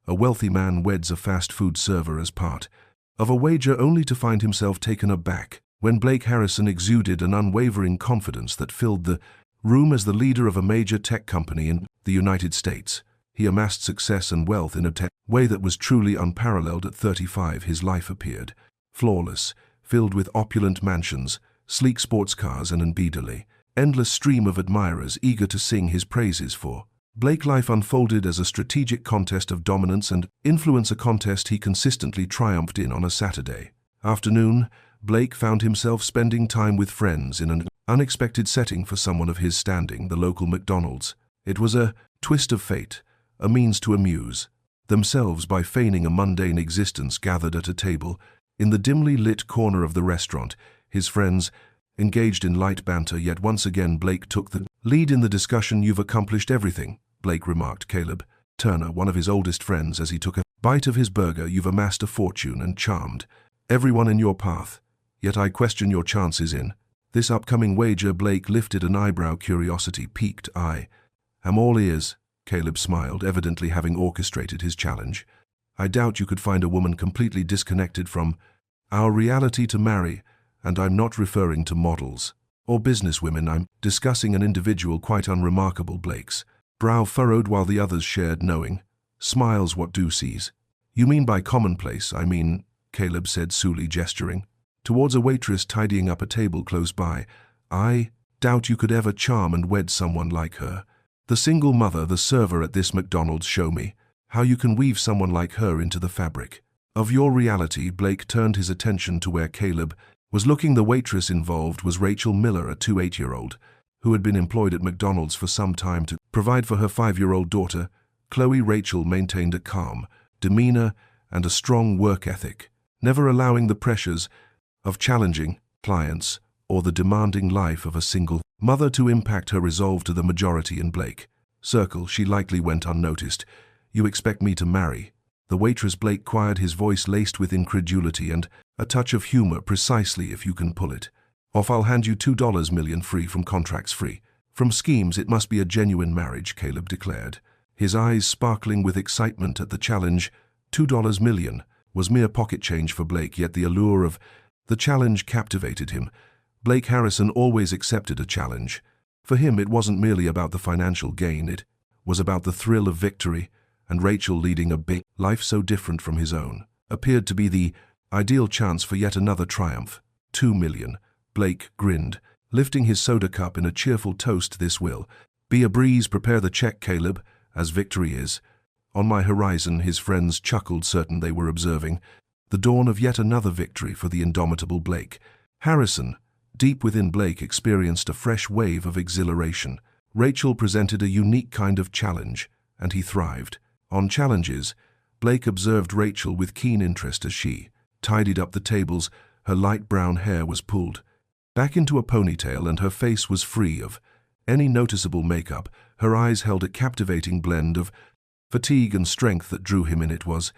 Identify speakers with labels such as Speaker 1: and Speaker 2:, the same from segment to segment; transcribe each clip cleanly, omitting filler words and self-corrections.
Speaker 1: A wealthy man weds a fast food server as part of a wager only to find himself taken aback when Blake Harrison exuded an unwavering confidence that filled the room. As the leader of a major tech company in the United States, he amassed success and wealth in a way that was truly unparalleled. At 35, his life appeared flawless, filled with opulent mansions, sleek sports cars, and an endless stream of admirers eager to sing his praises. For Blake, life unfolded as a strategic contest of dominance and influence, a contest he consistently triumphed in. On a Saturday afternoon, Blake found himself spending time with friends in an unexpected setting for someone of his standing, the local McDonald's. It was a twist of fate, a means to amuse themselves by feigning a mundane existence. Gathered at a table in the dimly lit corner of the restaurant, his friends engaged in light banter, yet once again Blake took the lead in the discussion. "You've accomplished everything," Blake remarked Caleb Turner, one of his oldest friends, as he took a bite of his burger. "You've amassed a fortune and charmed everyone in your path, yet I question your chances in this upcoming wager." Blake lifted an eyebrow, curiosity piqued. "I am all ears," Caleb smiled, evidently having orchestrated his challenge. "I doubt you could find a woman completely disconnected from our reality to marry, and I'm not referring to models or businesswomen. I'm discussing an individual quite unremarkable." Blake's brow furrowed while the others shared knowing smiles. "What do sees you mean by commonplace?" "I mean," Caleb said, solely gesturing towards a waitress tidying up a table close by, "I doubt you could ever charm and wed someone like her. The single mother, the server at this McDonald's. Show me how you can weave someone like her into the fabric of your reality." Blake turned his attention to where Caleb was looking. The waitress involved was Rachel Miller, a 28-year-old who had been employed at McDonald's for some time to provide for her 5-year-old daughter, Chloe. Rachel maintained a calm demeanor and a strong work ethic, never allowing the pressures of challenging clients or the demanding life of a single mother to impact her resolve. To the majority in Blake's circle, she likely went unnoticed. "You expect me to marry the waitress?" Blake quiet, his voice laced with incredulity and a touch of humor. "Precisely. If you can pull it off, I'll hand you $2 million, free from contracts, free from schemes. It must be a genuine marriage," Caleb declared, his eyes sparkling with excitement at the challenge. $2 million was mere pocket change for Blake, yet the allure of the challenge captivated him. Blake Harrison always accepted a challenge. For him, it wasn't merely about the financial gain, it was about the thrill of victory, and Rachel, leading a big life so different from his own, appeared to be the ideal chance for yet another triumph. $2 million. Blake grinned, lifting his soda cup in a cheerful toast. "This will be a breeze. Prepare the check, Caleb, as victory is on my horizon." His friends chuckled, certain they were observing the dawn of yet another victory for the indomitable Blake Harrison. Deep within, Blake experienced a fresh wave of exhilaration. Rachel presented a unique kind of challenge, and he thrived on challenges. Blake observed Rachel with keen interest as she tidied up the tables. Her light brown hair was pulled back into a ponytail, and her face was free of any noticeable makeup. Her eyes held a captivating blend of fatigue and strength that drew him in. It was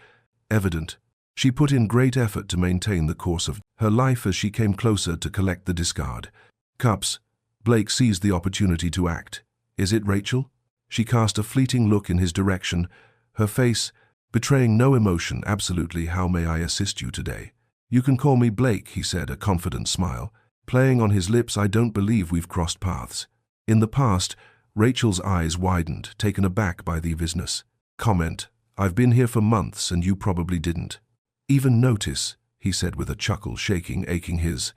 Speaker 1: evident she put in great effort to maintain the course of her life. As she came closer to collect the discard cups, Blake seized the opportunity to act. "Is it Rachel?" She cast a fleeting look in his direction, her face betraying no emotion. "Absolutely. How may I assist you today?" "You can call me Blake," he said, a confident smile playing on his lips. "I don't believe we've crossed paths in the past." Rachel's eyes widened, taken aback by the business comment. "I've been here for months, and you probably didn't even notice," he said with a chuckle, aching his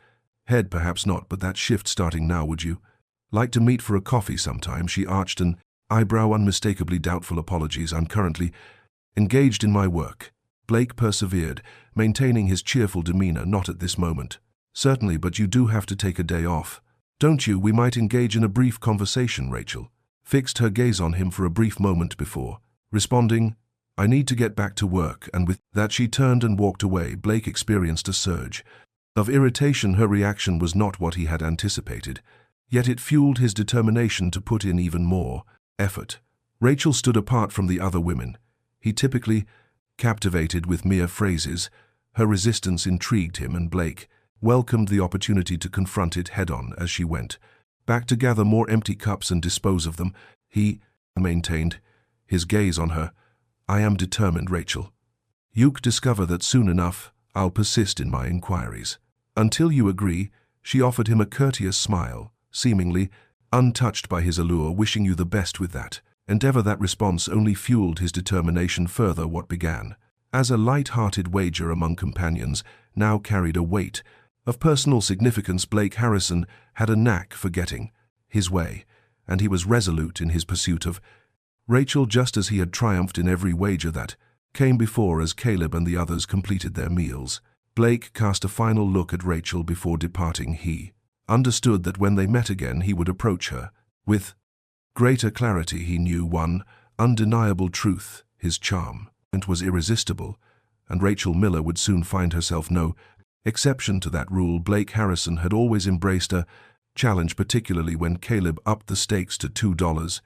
Speaker 1: head. "Perhaps not, but that shift starting now. Would you like to meet for a coffee sometime?" She arched an eyebrow, unmistakably doubtful. "Apologies, I'm currently engaged in my work." Blake persevered, maintaining his cheerful demeanor. "Not at this moment." "Certainly, but you do have to take a day off, don't you? We might engage in a brief conversation." Rachel fixed her gaze on him for a brief moment before responding, "I need to get back to work," and with that she turned and walked away. Blake experienced a surge of irritation. Her reaction was not what he had anticipated, yet it fueled his determination to put in even more effort. Rachel stood apart from the other women he typically captivated with mere phrases. Her resistance intrigued him, and Blake welcomed the opportunity to confront it head-on. As she went back to gather more empty cups and dispose of them, he maintained his gaze on her I am determined, Rachel. You'll discover that soon enough. I'll persist in my inquiries. Until you agree, she offered him a courteous smile, seemingly untouched by his allure, wishing you the best with that endeavor. That response only fueled his determination further. What began as a light-hearted wager among companions now carried a weight of personal significance. Blake Harrison had a knack for getting his way, and he was resolute in his pursuit of Rachel, just as he had triumphed in every wager that came before. As Caleb and the others completed their meals, Blake cast a final look at Rachel before departing. He understood that when they met again he would approach her with greater clarity. He knew one undeniable truth: his charm was irresistible, and Rachel Miller would soon find herself no exception to that rule. Blake Harrison had always embraced a challenge, particularly when Caleb upped the stakes to $2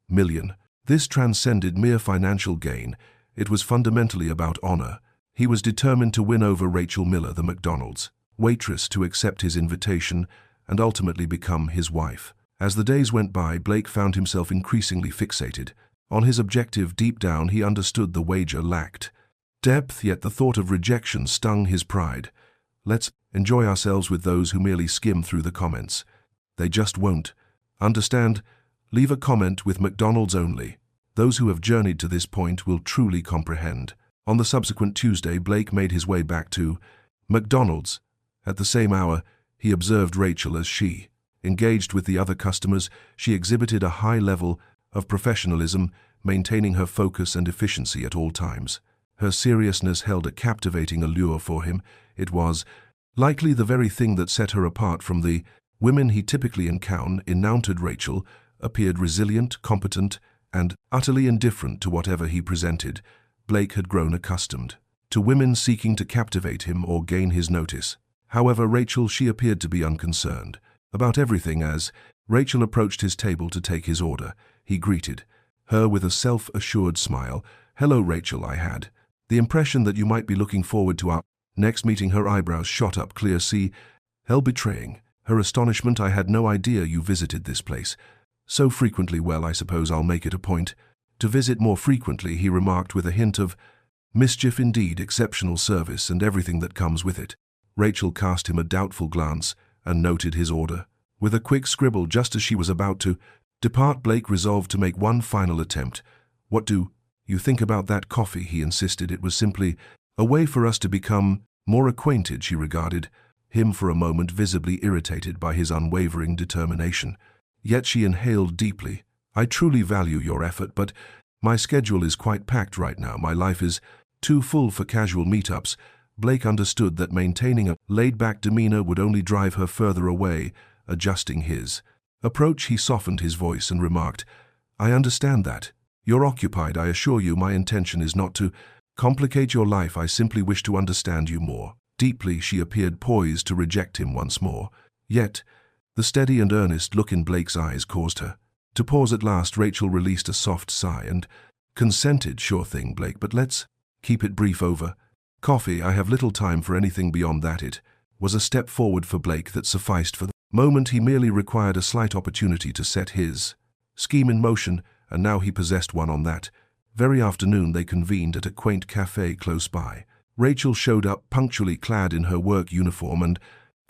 Speaker 1: million. This transcended mere financial gain. It was fundamentally about honor. He was determined to win over Rachel Miller, the McDonald's waitress, to accept his invitation and ultimately become his wife. As the days went by, Blake found himself increasingly fixated on his objective. Deep down, he understood the wager lacked depth, yet the thought of rejection stung his pride. Let's enjoy ourselves with those who merely skim through the comments. They just won't understand. Leave a comment with McDonald's only. Those who have journeyed to this point will truly comprehend. On the subsequent Tuesday, Blake made his way back to McDonald's. At the same hour, he observed Rachel as she engaged with the other customers. She exhibited a high level of professionalism, maintaining her focus and efficiency at all times. Her seriousness held a captivating allure for him. It was likely the very thing that set her apart from the women he typically encountered. Rachel appeared resilient, competent, and utterly indifferent to whatever he presented. Blake had grown accustomed to women seeking to captivate him or gain his notice. However, she appeared to be unconcerned about everything. As Rachel approached his table to take his order, he greeted her with a self-assured smile. "Hello, Rachel. I had the impression that you might be looking forward to our next meeting." Her eyebrows shot up clear. Betraying her astonishment. "I had no idea you visited this place so frequently." "Well, I suppose I'll make it a point to visit more frequently," he remarked with a hint of mischief. "Indeed, exceptional service and everything that comes with it." Rachel cast him a doubtful glance and noted his order with a quick scribble. Just as she was about to depart, Blake resolved to make one final attempt. "What do you think about that coffee?" he insisted. "It was simply a way for us to become more acquainted." She regarded him for a moment, visibly irritated by his unwavering determination. Yet she inhaled deeply. "I truly value your effort, but my schedule is quite packed right now. My life is too full for casual meetups." Blake understood that maintaining a laid-back demeanor would only drive her further away. Adjusting his approach, he softened his voice and remarked, "I understand that you're occupied. I assure you my intention is not to complicate your life. I simply wish to understand you more deeply." She appeared poised to reject him once more. Yet the steady and earnest look in Blake's eyes caused her to pause. At last, Rachel released a soft sigh and consented. "Sure thing, Blake, but let's keep it brief. Over coffee, I have little time for anything beyond that." It was a step forward for Blake that sufficed for the moment. He merely required a slight opportunity to set his scheme in motion, and now he possessed one. On that very afternoon, they convened at a quaint cafe close by. Rachel showed up punctually, clad in her work uniform and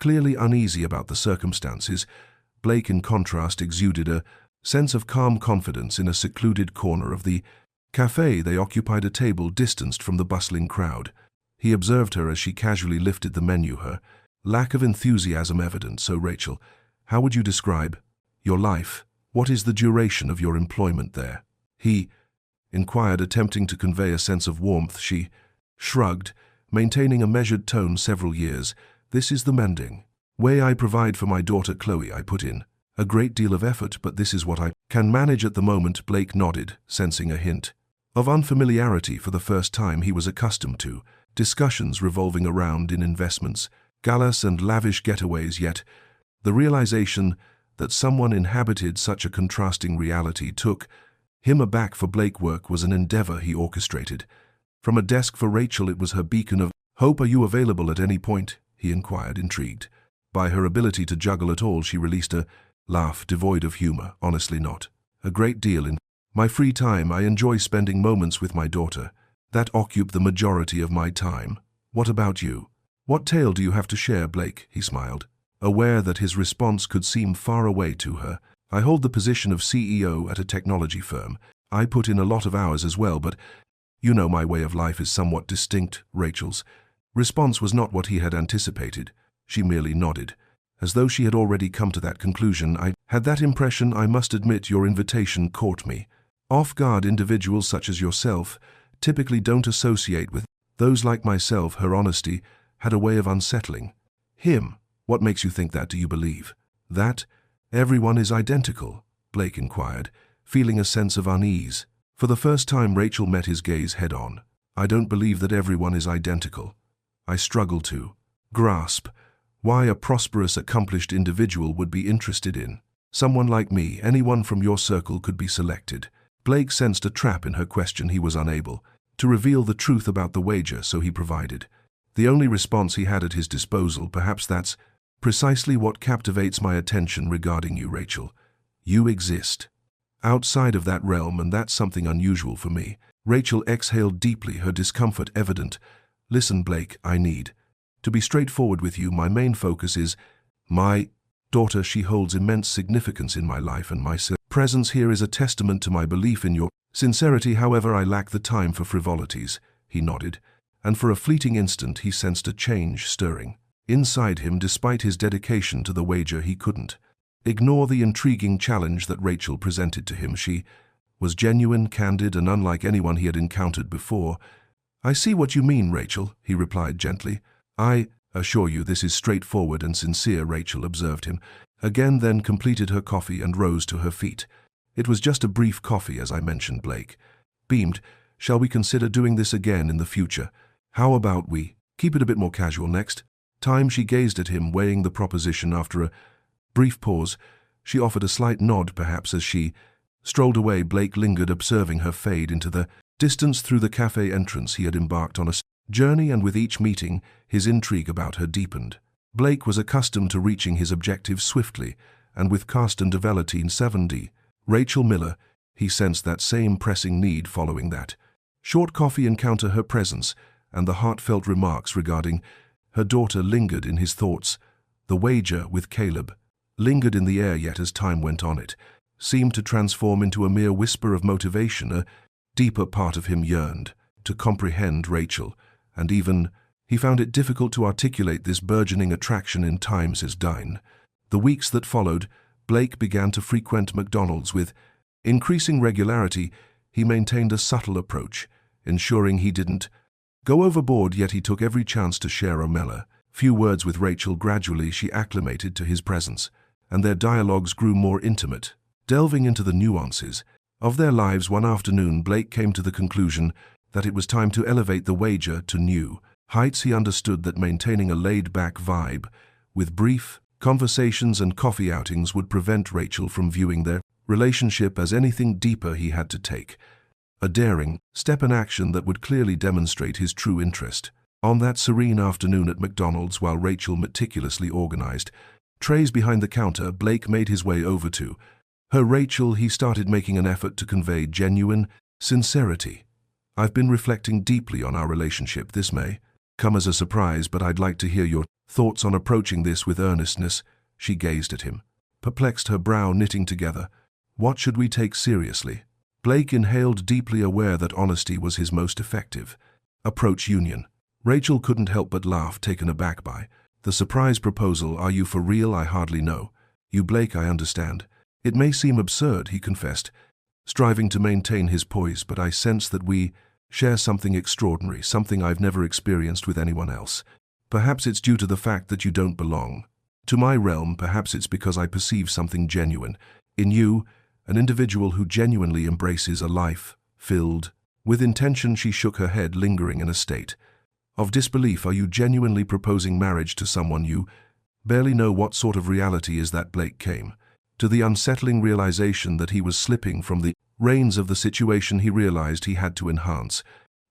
Speaker 1: clearly uneasy about the circumstances. Blake, in contrast, exuded a sense of calm confidence. In a secluded corner of the cafe, they occupied a table distanced from the bustling crowd. He observed her as she casually lifted the menu, her lack of enthusiasm evident. "So, Rachel, how would you describe your life? What is the duration of your employment there?" he inquired, attempting to convey a sense of warmth. She shrugged, maintaining a measured tone. "Several years. This is the mending way I provide for my daughter Chloe. I put in a great deal of effort, but this is what I can manage at the moment." Blake nodded, sensing a hint of unfamiliarity. For the first time, he was accustomed to discussions revolving around in investments, galas and lavish getaways. Yet the realization that someone inhabited such a contrasting reality took him aback. For Blake, work was an endeavor he orchestrated from a desk. For Rachel, it was her beacon of hope. "Are you available at any point?" he inquired, intrigued by her ability to juggle at all. She released a laugh devoid of humor. "Honestly, not a great deal. In My free time, I enjoy spending moments with my daughter. That occupy the majority of my time. What about you? What tale do you have to share, Blake? He smiled, aware that his response could seem far away to her. I hold the position of CEO at a technology firm. I put in a lot of hours as well, but you know my way of life is somewhat distinct. Rachel's response was not what he had anticipated. She merely nodded, as though she had already come to that conclusion. I had that impression. I must admit your invitation caught me off guard. Individuals such as yourself typically don't associate with those like myself. Her honesty had a way of unsettling him. What makes you think that? Do you believe that everyone is identical? Blake inquired, feeling a sense of unease. For the first time, Rachel met his gaze head-on. I don't believe that everyone is identical. I struggle to grasp why a prosperous, accomplished individual would be interested in someone like me. Anyone from your circle could be selected. Blake sensed a trap in her question. He was unable to reveal the truth about the wager, so he provided the only response he had at his disposal. Perhaps that's precisely what captivates my attention regarding you, Rachel. You exist outside of that realm, and that's something unusual for me. Rachel exhaled deeply, her discomfort evident. Listen, Blake, I need to be straightforward with you. My main focus is my daughter. She holds immense significance in my life, and my presence here is a testament to my belief in your sincerity. However, I lack the time for frivolities. He nodded, and for a fleeting instant he sensed a change stirring inside him. Despite his dedication to the wager, he couldn't ignore the intriguing challenge that Rachel presented to him. She was genuine, candid, and unlike anyone he had encountered before. I see what you mean, Rachel, he replied gently. I assure you this is straightforward and sincere. Rachel observed him again, then completed her coffee and rose to her feet. It was just a brief coffee, as I mentioned. Blake beamed. Shall we consider doing this again in the future? How about we keep it a bit more casual next time? She gazed at him, weighing the proposition. After a brief pause, she offered a slight nod, perhaps. As she strolled away, Blake lingered, observing her fade into the distance through the cafe entrance. He had embarked on a journey, and with each meeting, his intrigue about her deepened. Blake was accustomed to reaching his objectives swiftly, and with Carsten de Vellatine 7D, Rachel Miller, he sensed that same pressing need following that short coffee encounter. Her presence and the heartfelt remarks regarding her daughter lingered in his thoughts. The wager with Caleb lingered in the air, yet as time went on it seemed to transform into a mere whisper of motivation. A deeper part of him yearned to comprehend Rachel, and even he found it difficult to articulate this burgeoning attraction in times as dine. The weeks that followed, Blake began to frequent McDonald's with increasing regularity. He maintained a subtle approach, ensuring he didn't go overboard, yet he took every chance to share a few words with Rachel. Gradually, she acclimated to his presence, and their dialogues grew more intimate, delving into the nuances of their lives. One afternoon, Blake came to the conclusion that it was time to elevate the wager to new heights. He understood that maintaining a laid-back vibe with brief conversations and coffee outings would prevent Rachel from viewing their relationship as anything deeper. He had to take a daring step, in action that would clearly demonstrate his true interest. On that serene afternoon at McDonald's, while Rachel meticulously organized trays behind the counter, Blake made his way over to her. Rachel, he started making an effort to convey genuine sincerity. I've been reflecting deeply on our relationship. This may come as a surprise, but I'd like to hear your thoughts on approaching this with earnestness. She gazed at him, perplexed, her brow knitting together. What should we take seriously? Blake inhaled deeply, aware that honesty was his most effective approach. Union. Rachel couldn't help but laugh, taken aback by the surprise proposal. Are you for real? I hardly know you, Blake. I understand. It may seem absurd, he confessed, striving to maintain his poise, but I sense that we share something extraordinary, something I've never experienced with anyone else. Perhaps it's due to the fact that you don't belong to my realm. Perhaps it's because I perceive something genuine in you, an individual who genuinely embraces a life filled with intention. She shook her head, lingering in a state of disbelief. Are you genuinely proposing marriage to someone you barely know? What sort of reality is that? Blake came to the unsettling realization that he was slipping from the reins of the situation. He realized he had to enhance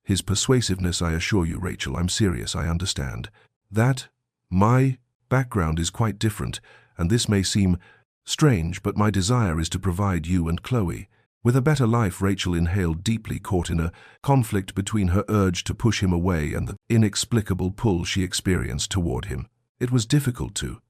Speaker 1: his persuasiveness. I assure you, Rachel, I'm serious. I understand that my background is quite different, and this may seem strange, but my desire is to provide you and Chloe With a better life, Rachel inhaled deeply, caught in a conflict between her urge to push him away and the inexplicable pull she experienced toward him. It was difficult to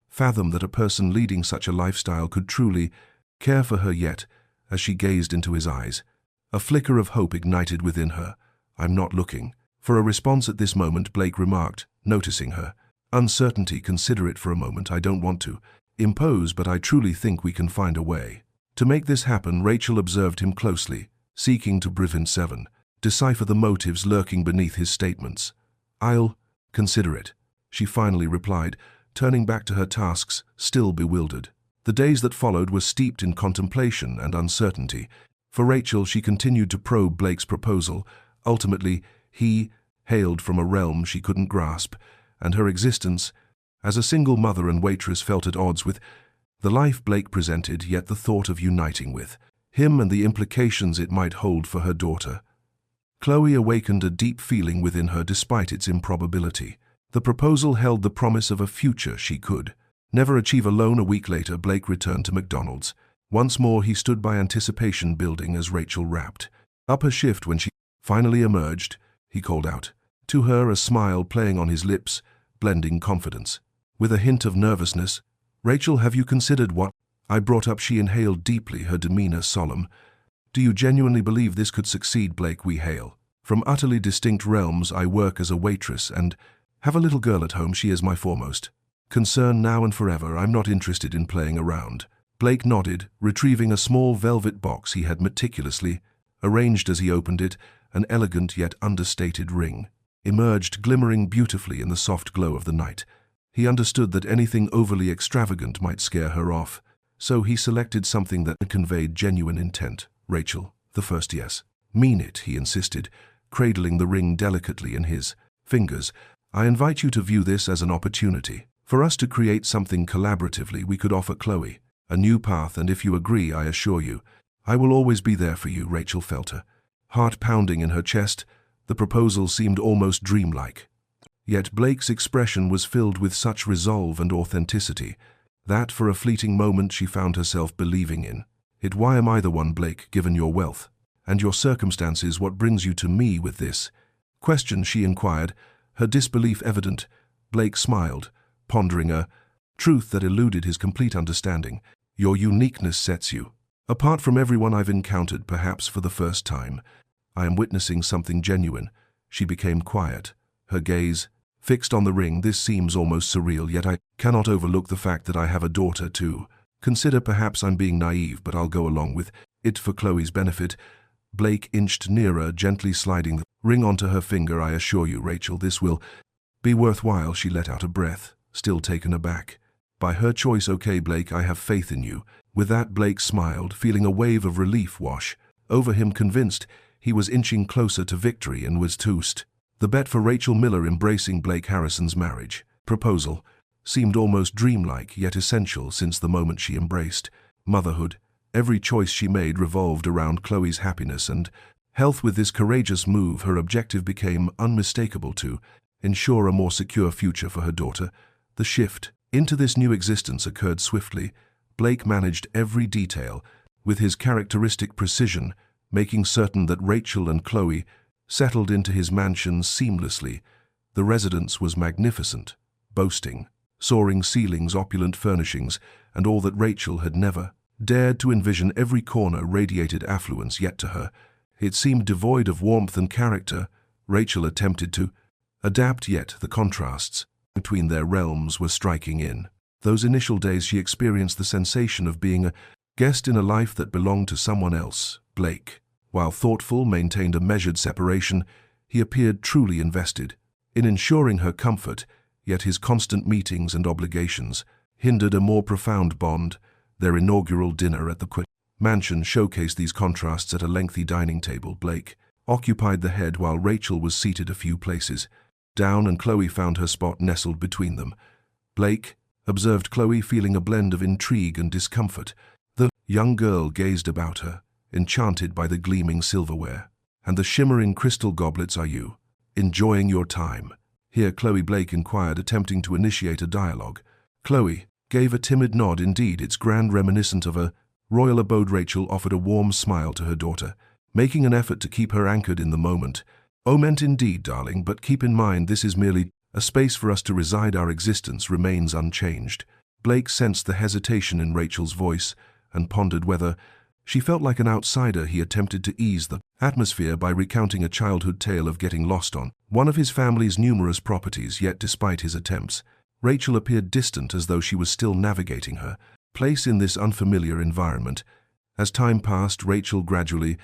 Speaker 1: fathom that a person leading such a lifestyle could truly care for her, yet, as she gazed into his eyes, a flicker of hope ignited within her. "I'm not looking for a response at this moment," Blake remarked, noticing her uncertainty. "Consider it for a moment. I don't want to impose, but I truly think we can find a way to make this happen." Rachel observed him closely, seeking to decipher the motives lurking beneath his statements. "I'll consider it," she finally replied, turning back to her tasks, still bewildered. The days that followed were steeped in contemplation and uncertainty. For Rachel, she continued to probe Blake's proposal. Ultimately, he hailed from a realm she couldn't grasp, and her existence as a single mother and waitress felt at odds with the life Blake presented, yet the thought of uniting with him and the implications it might hold for her daughter, Chloe, awakened a deep feeling within her despite its improbability. The proposal held the promise of a future she could never achieve alone. A week later, Blake returned to McDonald's. Once more, he stood by, anticipation building as Rachel wrapped up her shift. When she finally emerged, he called out to her, a smile playing on his lips, blending confidence with a hint of nervousness. "Rachel, have you considered what I brought up?" She inhaled deeply, her demeanor solemn. "Do you genuinely believe this could succeed, Blake? We hail from utterly distinct realms. I work as a waitress and have a little girl at home. She is my foremost concern now and forever. I'm not interested in playing around." Blake nodded, retrieving a small velvet box he had meticulously arranged. As he opened it, an elegant yet understated ring emerged, glimmering beautifully in the soft glow of the night. He understood that anything overly extravagant might scare her off, so he selected something that conveyed genuine intent. "Rachel, the first yes." "Mean it," he insisted, cradling the ring delicately in his fingers. "I invite you to view this as an opportunity for us to create something collaboratively. We could offer Chloe a new path, and if you agree, I assure you, I will always be there for you." Rachel felt her heart pounding in her chest. The proposal seemed almost dreamlike. Yet Blake's expression was filled with such resolve and authenticity that for a fleeting moment she found herself believing in it. "Why am I the one, Blake, given your wealth and your circumstances? What brings you to me with this question?" she inquired, her disbelief evident. Blake smiled, pondering a truth that eluded his complete understanding. "Your uniqueness sets you apart from everyone I've encountered. Perhaps for the first time, I am witnessing something genuine." She became quiet, her gaze fixed on the ring. "This seems almost surreal, yet I cannot overlook the fact that I have a daughter to consider. Perhaps I'm being naive, but I'll go along with it for Chloe's benefit." Blake inched nearer, gently sliding the ring onto her finger. "I assure you, Rachel, this will be worthwhile." She let out a breath, still taken aback by her choice. "Okay, Blake, I have faith in you." With that, Blake smiled, feeling a wave of relief wash over him, convinced he was inching closer to victory and was toast. The bet for Rachel Miller embracing Blake Harrison's marriage proposal seemed almost dreamlike, yet essential. Since the moment she embraced motherhood, every choice she made revolved around Chloe's happiness and health. With this courageous move, her objective became unmistakable: to ensure a more secure future for her daughter. The shift into this new existence occurred swiftly. Blake managed every detail with his characteristic precision, making certain that Rachel and Chloe settled into his mansion seamlessly. The residence was magnificent, boasting soaring ceilings, opulent furnishings, and all that Rachel had never dared to envision. Every corner radiated affluence, yet to her it seemed devoid of warmth and character. Rachel attempted to adapt, yet the contrasts between their realms were striking. In those initial days, she experienced the sensation of being a guest in a life that belonged to someone else. Blake, while thoughtful, maintained a measured separation. He appeared truly invested in ensuring her comfort, yet his constant meetings and obligations hindered a more profound bond. Their inaugural dinner at the mansion showcased these contrasts. At a lengthy dining table, Blake occupied the head while Rachel was seated a few places down, and Chloe found her spot nestled between them. Blake observed Chloe, feeling a blend of intrigue and discomfort. The young girl gazed about her, enchanted by the gleaming silverware and the shimmering crystal goblets. "Are you enjoying your time here, Chloe?" Blake inquired, attempting to initiate a dialogue. Chloe gave a timid nod. "Indeed, it's grand, reminiscent of a royal abode. Rachel offered a warm smile to her daughter, making an effort to keep her anchored in the moment. "Oh, meant indeed, darling, but keep in mind this is merely a space for us to reside. Our existence remains unchanged." Blake sensed the hesitation in Rachel's voice and pondered whether she felt like an outsider. He attempted to ease the atmosphere by recounting a childhood tale of getting lost on one of his family's numerous properties, yet despite his attempts, Rachel appeared distant, as though she was still navigating her place in this unfamiliar environment. As time passed, Rachel gradually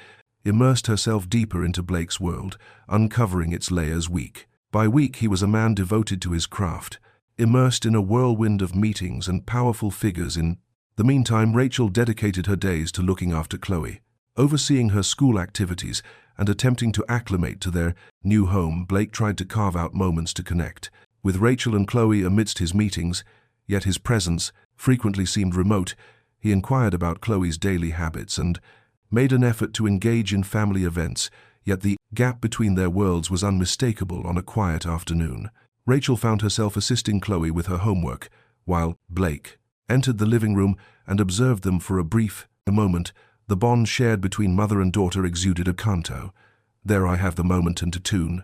Speaker 1: immersed herself deeper into Blake's world, uncovering its layers week by week. He was a man devoted to his craft, immersed in a whirlwind of meetings and powerful figures. In the meantime, Rachel dedicated her days to looking after Chloe, overseeing her school activities and attempting to acclimate to their new home. Blake tried to carve out moments to connect with Rachel and Chloe amidst his meetings, yet his presence frequently seemed remote. He inquired about Chloe's daily habits and made an effort to engage in family events, yet the gap between their worlds was unmistakable. On a quiet afternoon, Rachel found herself assisting Chloe with her homework, while Blake entered the living room and observed them for a brief moment. The bond shared between mother and daughter exuded a canto. There I have the moment and a tune.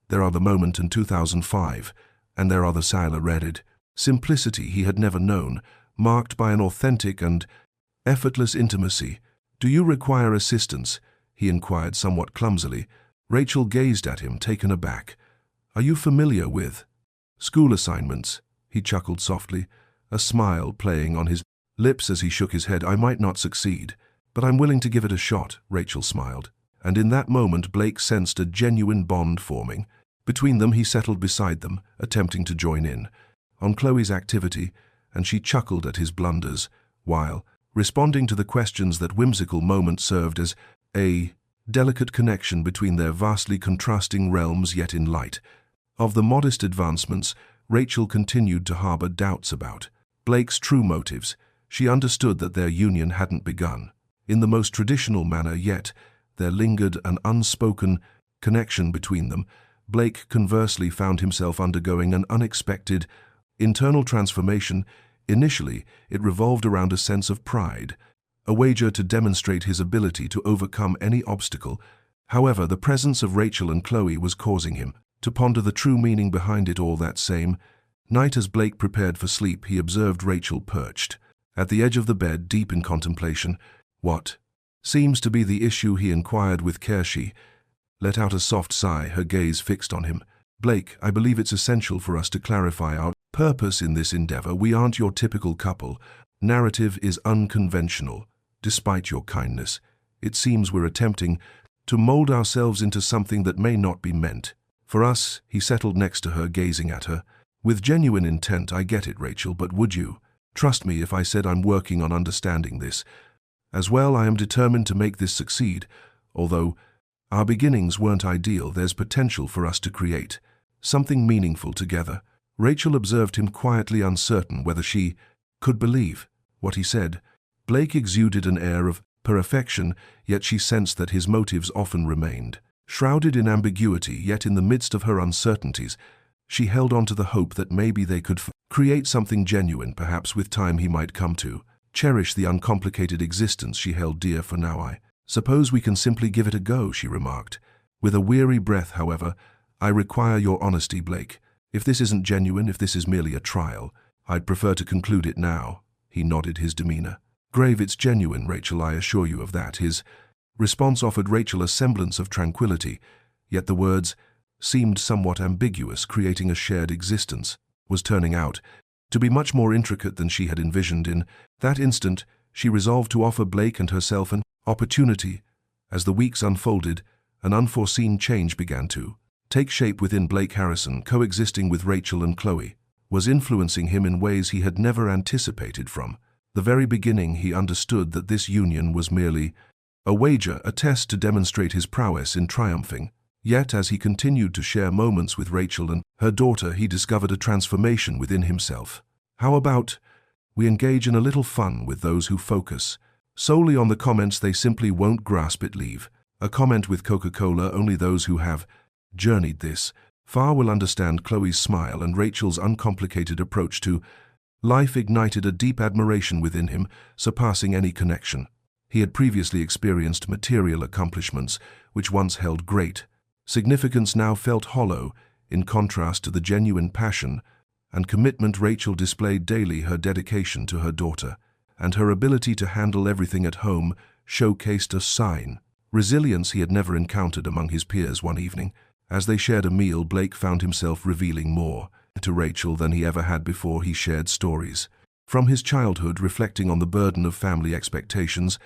Speaker 1: There are the moment and 2005, and there are the Sila redded. Simplicity he had never known, marked by an authentic and effortless intimacy. "Do you require assistance?" he inquired somewhat clumsily. Rachel gazed at him, taken aback. "Are you familiar with school assignments?" He chuckled softly, a smile playing on his lips as he shook his head. "I might not succeed, but I'm willing to give it a shot," Rachel smiled. And in that moment, Blake sensed a genuine bond forming between them. He settled beside them, attempting to join in on Chloe's activity, and she chuckled at his blunders, while responding to the questions. That whimsical moment served as a delicate connection between their vastly contrasting realms. Yet in light of the modest advancements, Rachel continued to harbor doubts about Blake's true motives. She understood that their union hadn't begun in the most traditional manner, yet there lingered an unspoken connection between them. Blake, conversely, found himself undergoing an unexpected internal transformation. Initially, it revolved around a sense of pride, a wager to demonstrate his ability to overcome any obstacle. However, the presence of Rachel and Chloe was causing him to ponder the true meaning behind it all. That same night, as Blake prepared for sleep, he observed Rachel perched at the edge of the bed, deep in contemplation. "What seems to be the issue?" he inquired with care. She let out a soft sigh, her gaze fixed on him. "Blake, I believe it's essential for us to clarify our purpose in this endeavor. We aren't your typical couple. Narrative is unconventional. Despite your kindness, it seems we're attempting to mold ourselves into something that may not be meant for us." He settled next to her, gazing at her with genuine intent. "I get it, Rachel, but would you trust me if I said I'm working on understanding this as well? I am determined to make this succeed. Although our beginnings weren't ideal, there's potential for us to create something meaningful together." Rachel observed him quietly, uncertain whether she could believe what he said. Blake exuded an air of perfection, yet she sensed that his motives often remained shrouded in ambiguity. Yet in the midst of her uncertainties, she held on to the hope that maybe they could create something genuine. Perhaps with time he might come to cherish the uncomplicated existence she held dear. "For now, I suppose we can simply give it a go," she remarked with a weary breath. "However, I require your honesty, Blake. If this isn't genuine, if this is merely a trial, I'd prefer to conclude it now." He nodded, his demeanor grave. "It's genuine, Rachel, I assure you of that." His response offered Rachel a semblance of tranquility, yet the words seemed somewhat ambiguous. Creating a shared existence was turning out to be much more intricate than she had envisioned. In that instant, she resolved to offer Blake and herself an opportunity. As the weeks unfolded, an unforeseen change began to take shape within Blake. Harrison, coexisting with Rachel and Chloe, was influencing him in ways he had never anticipated. From the very beginning, he understood that this union was merely a wager, a test to demonstrate his prowess in triumphing. Yet, as he continued to share moments with Rachel and her daughter, he discovered a transformation within himself. "How about we engage in a little fun with those who focus solely on the comments they simply won't grasp it? Leave a comment with Coca-Cola. Only those who have journeyed this far will understand." Chloe's smile and Rachel's uncomplicated approach to Life ignited a deep admiration within him, surpassing any connection. He had previously experienced material accomplishments, which once held great significance, now felt hollow, in contrast to the genuine passion and commitment Rachel displayed daily. Her dedication to her daughter and her ability to handle everything at home showcased a resilience he had never encountered among his peers. One evening, as they shared a meal, Blake found himself revealing more to Rachel than he ever had before. He shared stories from his childhood, reflecting on the burden of family expectations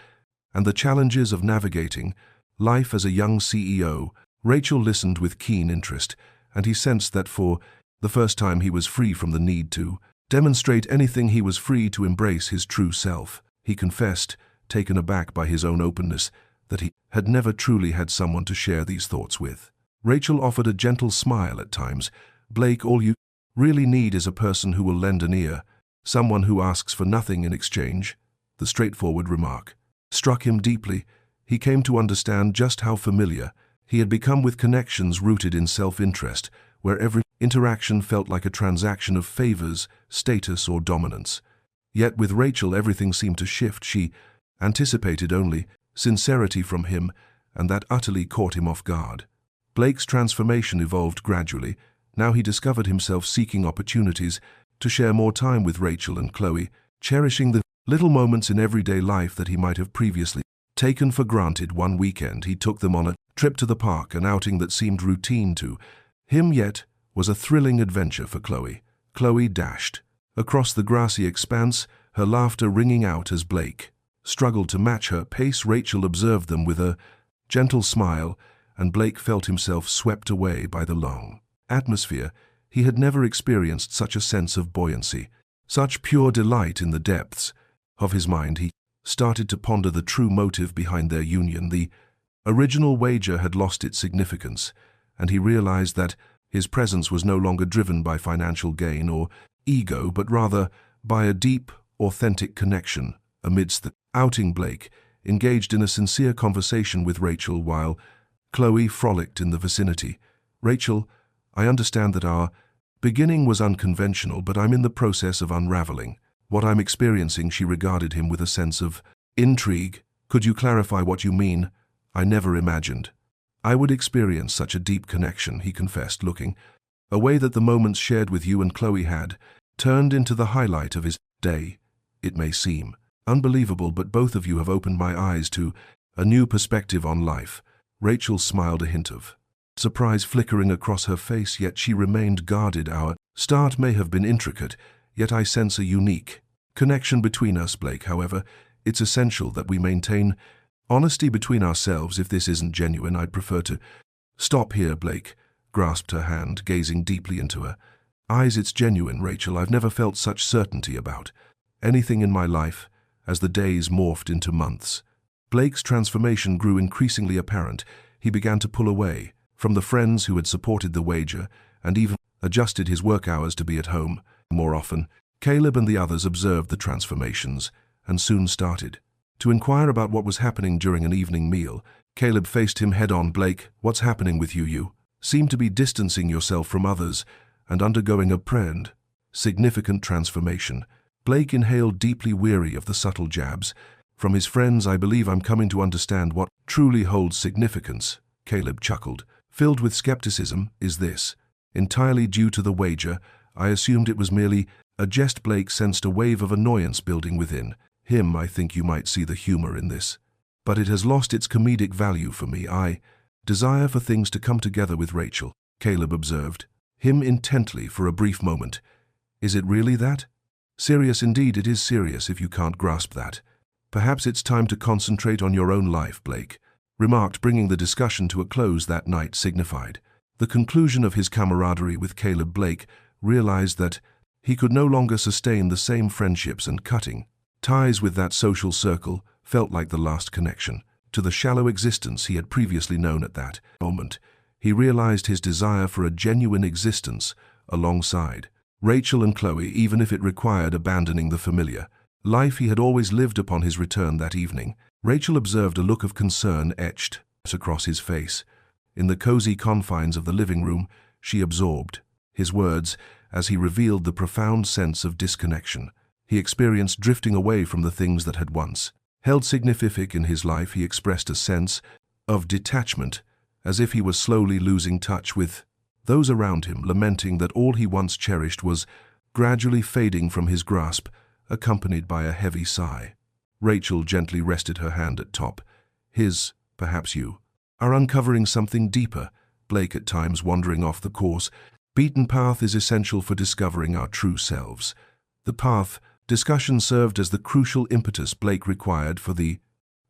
Speaker 1: and the challenges of navigating life as a young CEO. Rachel listened with keen interest, and he sensed that for the first time he was free from the need to demonstrate anything. He was free to embrace his true self. He confessed, taken aback by his own openness, that he had never truly had someone to share these thoughts with. Rachel offered a gentle smile at times. "Blake, all you really need is a person who will lend an ear, someone who asks for nothing in exchange." The straightforward remark struck him deeply. He came to understand just how familiar he had become with connections rooted in self-interest, where every interaction felt like a transaction of favors, status, or dominance. Yet with Rachel, everything seemed to shift. She anticipated only sincerity from him, and that utterly caught him off guard. Blake's transformation evolved gradually. Now he discovered himself seeking opportunities to share more time with Rachel and Chloe, cherishing the little moments in everyday life that he might have previously taken for granted. One weekend, he took them on a trip to the park, an outing that seemed routine to him yet was a thrilling adventure for Chloe. Chloe dashed across the grassy expanse, her laughter ringing out as Blake struggled to match her pace. Rachel observed them with a gentle smile, and Blake felt himself swept away by the long atmosphere. He had never experienced such a sense of buoyancy, such pure delight. In the depths of his mind, he started to ponder the true motive behind their union. The original wager had lost its significance, and he realized that his presence was no longer driven by financial gain or ego, but rather by a deep, authentic connection. Amidst the outing, Blake engaged in a sincere conversation with Rachel while Chloe frolicked in the vicinity. "Rachel, I understand that our beginning was unconventional, but I'm in the process of unraveling what I'm experiencing." She regarded him with a sense of intrigue. "Could you clarify what you mean? I never imagined I would experience such a deep connection," he confessed, looking away. "That the moments shared with you and Chloe had turned into the highlight of his day. It may seem unbelievable, but both of you have opened my eyes to a new perspective on life." Rachel smiled, a hint of surprise flickering across her face, yet she remained guarded. "Our start may have been intricate, yet I sense a unique connection between us, Blake. However, it's essential that we maintain honesty between ourselves. If this isn't genuine, I'd prefer to stop here." Blake grasped her hand, gazing deeply into her eyes. "It's genuine, Rachel. I've never felt such certainty about anything in my life." As the days morphed into months, Blake's transformation grew increasingly apparent. He began to pull away from the friends who had supported the wager, and even adjusted his work hours to be at home more often. Caleb and the others observed the transformations and soon started to inquire about what was happening. During an evening meal, Caleb faced him head-on. "Blake, what's happening with you? You seem to be distancing yourself from others and undergoing a significant transformation." Blake inhaled deeply, weary of the subtle jabs from his friends. "I believe I'm coming to understand what truly holds significance." Caleb chuckled, filled with skepticism. "Is this entirely due to the wager? I assumed it was merely a jest." Blake sensed a wave of annoyance building within him. "I think you might see the humor in this, but it has lost its comedic value for me. I desire for things to come together with Rachel." Caleb observed him intently for a brief moment. "Is it really that serious?" "Indeed, it is serious if you can't grasp that. Perhaps it's time to concentrate on your own life," Blake remarked, bringing the discussion to a close. That night signified the conclusion of his camaraderie with Caleb. Blake realized that he could no longer sustain the same friendships, and cutting ties with that social circle felt like the last connection to the shallow existence he had previously known. At that moment, he realized his desire for a genuine existence alongside Rachel and Chloe, even if it required abandoning the familiar life he had always lived. Upon his return that evening, Rachel observed a look of concern etched across his face. In the cozy confines of the living room, she absorbed his words, as he revealed the profound sense of disconnection he experienced drifting away from the things that had once held significance in his life. He expressed a sense of detachment, as if he was slowly losing touch with those around him, lamenting that all he once cherished was gradually fading from his grasp, accompanied by a heavy sigh. Rachel gently rested her hand at top. Perhaps you are uncovering something deeper. Blake, at times wandering off the course, beaten path, is essential for discovering our true selves. The path discussion served as the crucial impetus Blake required for the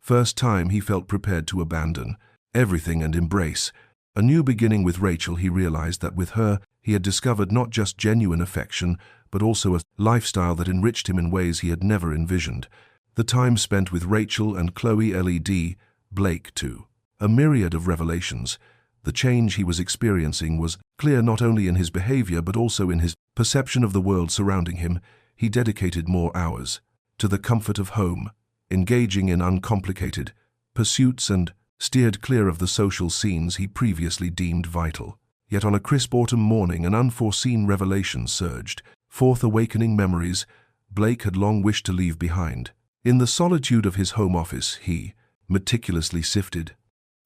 Speaker 1: first time he felt prepared to abandon everything and embrace a new beginning with Rachel. He realized that with her, he had discovered not just genuine affection, but also a lifestyle that enriched him in ways he had never envisioned. The time spent with Rachel and Chloe led Blake to a myriad of revelations. The change he was experiencing was clear not only in his behavior but also in his perception of the world surrounding him. He dedicated more hours to the comfort of home, engaging in uncomplicated pursuits and steered clear of the social scenes he previously deemed vital. Yet on a crisp autumn morning, an unforeseen revelation surged forth, awakening memories Blake had long wished to leave behind. In the solitude of his home office, he meticulously sifted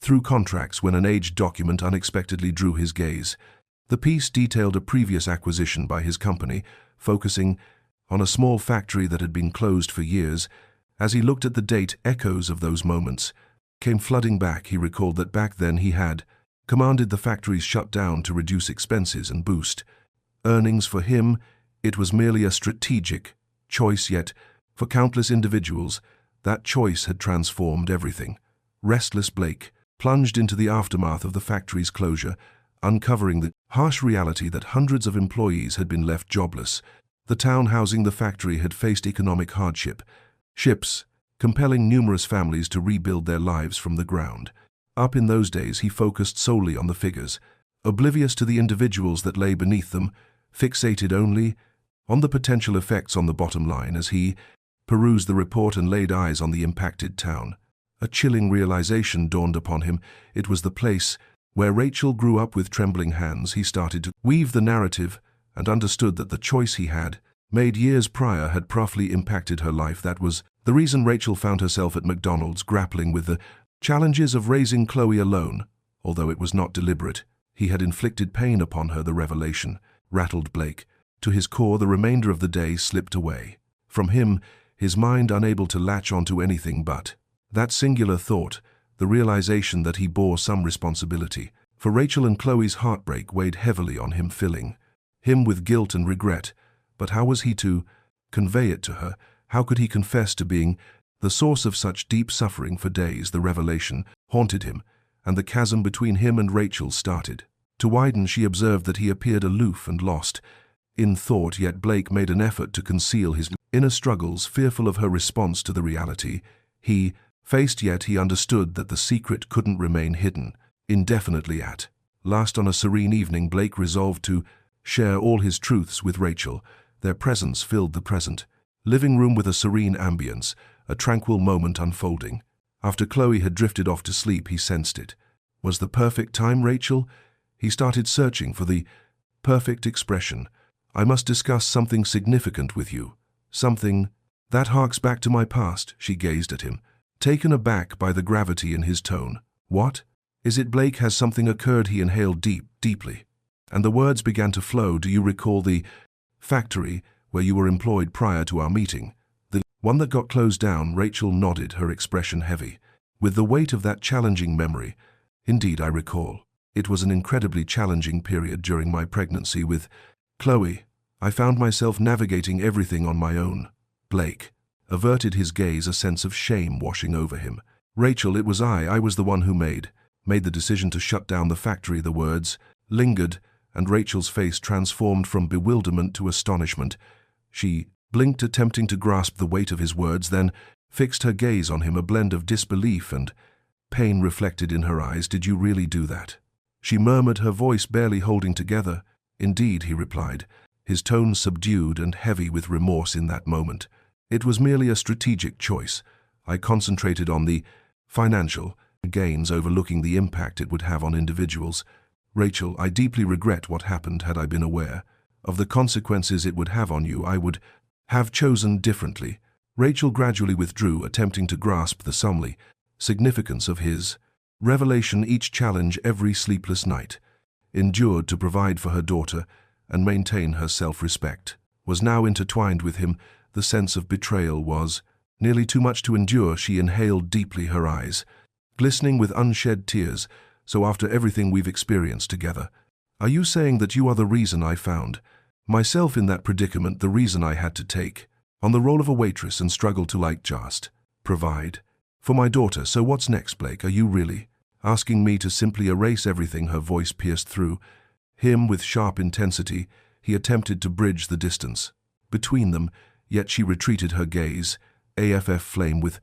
Speaker 1: through contracts when an aged document unexpectedly drew his gaze. The piece detailed a previous acquisition by his company, focusing on a small factory that had been closed for years. As he looked at the date, echoes of those moments came flooding back. He recalled that back then he had commanded the factory's shutdown to reduce expenses and boost earnings. For him, it was merely a strategic choice, yet for countless individuals, that choice had transformed everything. Restless Blake plunged into the aftermath of the factory's closure, uncovering the harsh reality that hundreds of employees had been left jobless. The town housing the factory had faced economic hardship, compelling numerous families to rebuild their lives from the ground up. In those days, he focused solely on the figures, oblivious to the individuals that lay beneath them, fixated only on the potential effects on the bottom line. As he perused the report and laid eyes on the impacted town, a chilling realization dawned upon him. It was the place where Rachel grew up. With trembling hands, he started to weave the narrative and understood that the choice he had made years prior had profoundly impacted her life. That was the reason Rachel found herself at McDonald's, grappling with the challenges of raising Chloe alone. Although it was not deliberate, he had inflicted pain upon her. The revelation rattled Blake to his core. The remainder of the day slipped away from him, his mind unable to latch onto anything but that singular thought. The realization that he bore some responsibility for Rachel and Chloe's heartbreak weighed heavily on him, filling him with guilt and regret. But how was he to convey it to her? How could he confess to being the source of such deep suffering? For days the revelation haunted him, and the chasm between him and Rachel started to widen. She observed that he appeared aloof and lost in thought, yet Blake made an effort to conceal his inner struggles, fearful of her response to the reality he faced. Yet he understood that the secret couldn't remain hidden indefinitely. At last, on a serene evening, Blake resolved to share all his truths with Rachel. Their presence filled the present living room with a serene ambience, a tranquil moment unfolding. After Chloe had drifted off to sleep, he sensed it was the perfect time. Rachel, he started searching for the perfect expression. I must discuss something significant with you, something that harks back to my past. She gazed at him, taken aback by the gravity in his tone. What is it, Blake? Has something occurred? He inhaled deeply, and the words began to flow. Do you recall the factory where you were employed prior to our meeting? The one that got closed down? Rachel nodded, her expression heavy with the weight of that challenging memory. Indeed, I recall. It was an incredibly challenging period during my pregnancy with Chloe. I found myself navigating everything on my own. Blake averted his gaze, a sense of shame washing over him. Rachel, it was I was the one who made the decision to shut down the factory. The words lingered, and Rachel's face transformed from bewilderment to astonishment. She blinked, attempting to grasp the weight of his words, then fixed her gaze on him, a blend of disbelief and pain reflected in her eyes. Did you really do that? She murmured, her voice barely holding together. Indeed, he replied, his tone subdued and heavy with remorse. In that moment, it was merely a strategic choice. I concentrated on the financial gains, overlooking the impact it would have on individuals. Rachel, I deeply regret what happened. Had I been aware of the consequences it would have on you, I would have chosen differently. Rachel gradually withdrew, attempting to grasp the solemn significance of his revelation. Each challenge, every sleepless night endured to provide for her daughter and maintain her self-respect, was now intertwined with him. The sense of betrayal was nearly too much to endure. She inhaled deeply, her eyes glistening with unshed tears. So after everything we've experienced together, are you saying that you are the reason I found myself in that predicament, the reason I had to take on the role of a waitress and struggle to just provide for my daughter? So what's next, Blake? Are you really asking me to simply erase everything? Her voice pierced through him with sharp intensity. He attempted to bridge the distance between them, yet she retreated, her gaze aflame with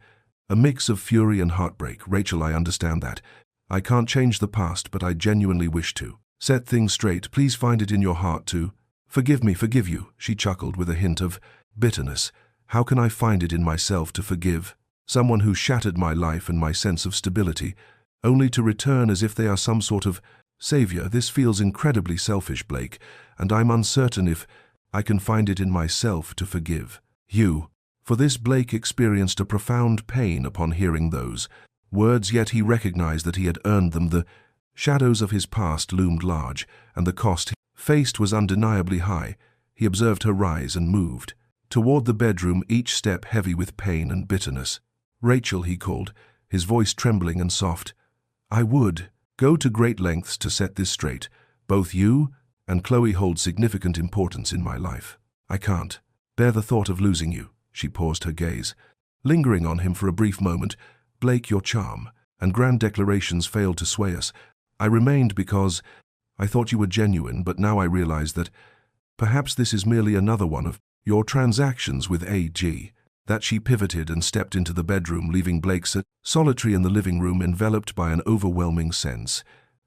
Speaker 1: a mix of fury and heartbreak. Rachel, I understand that I can't change the past, but I genuinely wish to set things straight. Please find it in your heart to forgive me. Forgive you, she chuckled with a hint of bitterness. How can I find it in myself to forgive someone who shattered my life and my sense of stability, only to return as if they are some sort of savior? This feels incredibly selfish, Blake, and I'm uncertain if I can find it in myself to forgive you for this. Blake experienced a profound pain upon hearing those words, yet he recognized that he had earned them. The shadows of his past loomed large, and the cost he faced was undeniably high. He observed her rise and moved toward the bedroom, each step heavy with pain and bitterness. Rachel, he called, his voice trembling and soft. I would go to great lengths to set this straight. Both you and Chloe hold significant importance in my life. I can't bear the thought of losing you. She paused, her gaze lingering on him for a brief moment. Blake, your charm and grand declarations failed to sway us. I remained because I thought you were genuine, but now I realize that perhaps this is merely another one of your transactions with AG. That she pivoted and stepped into the bedroom, leaving Blake solitary in the living room, enveloped by an overwhelming sense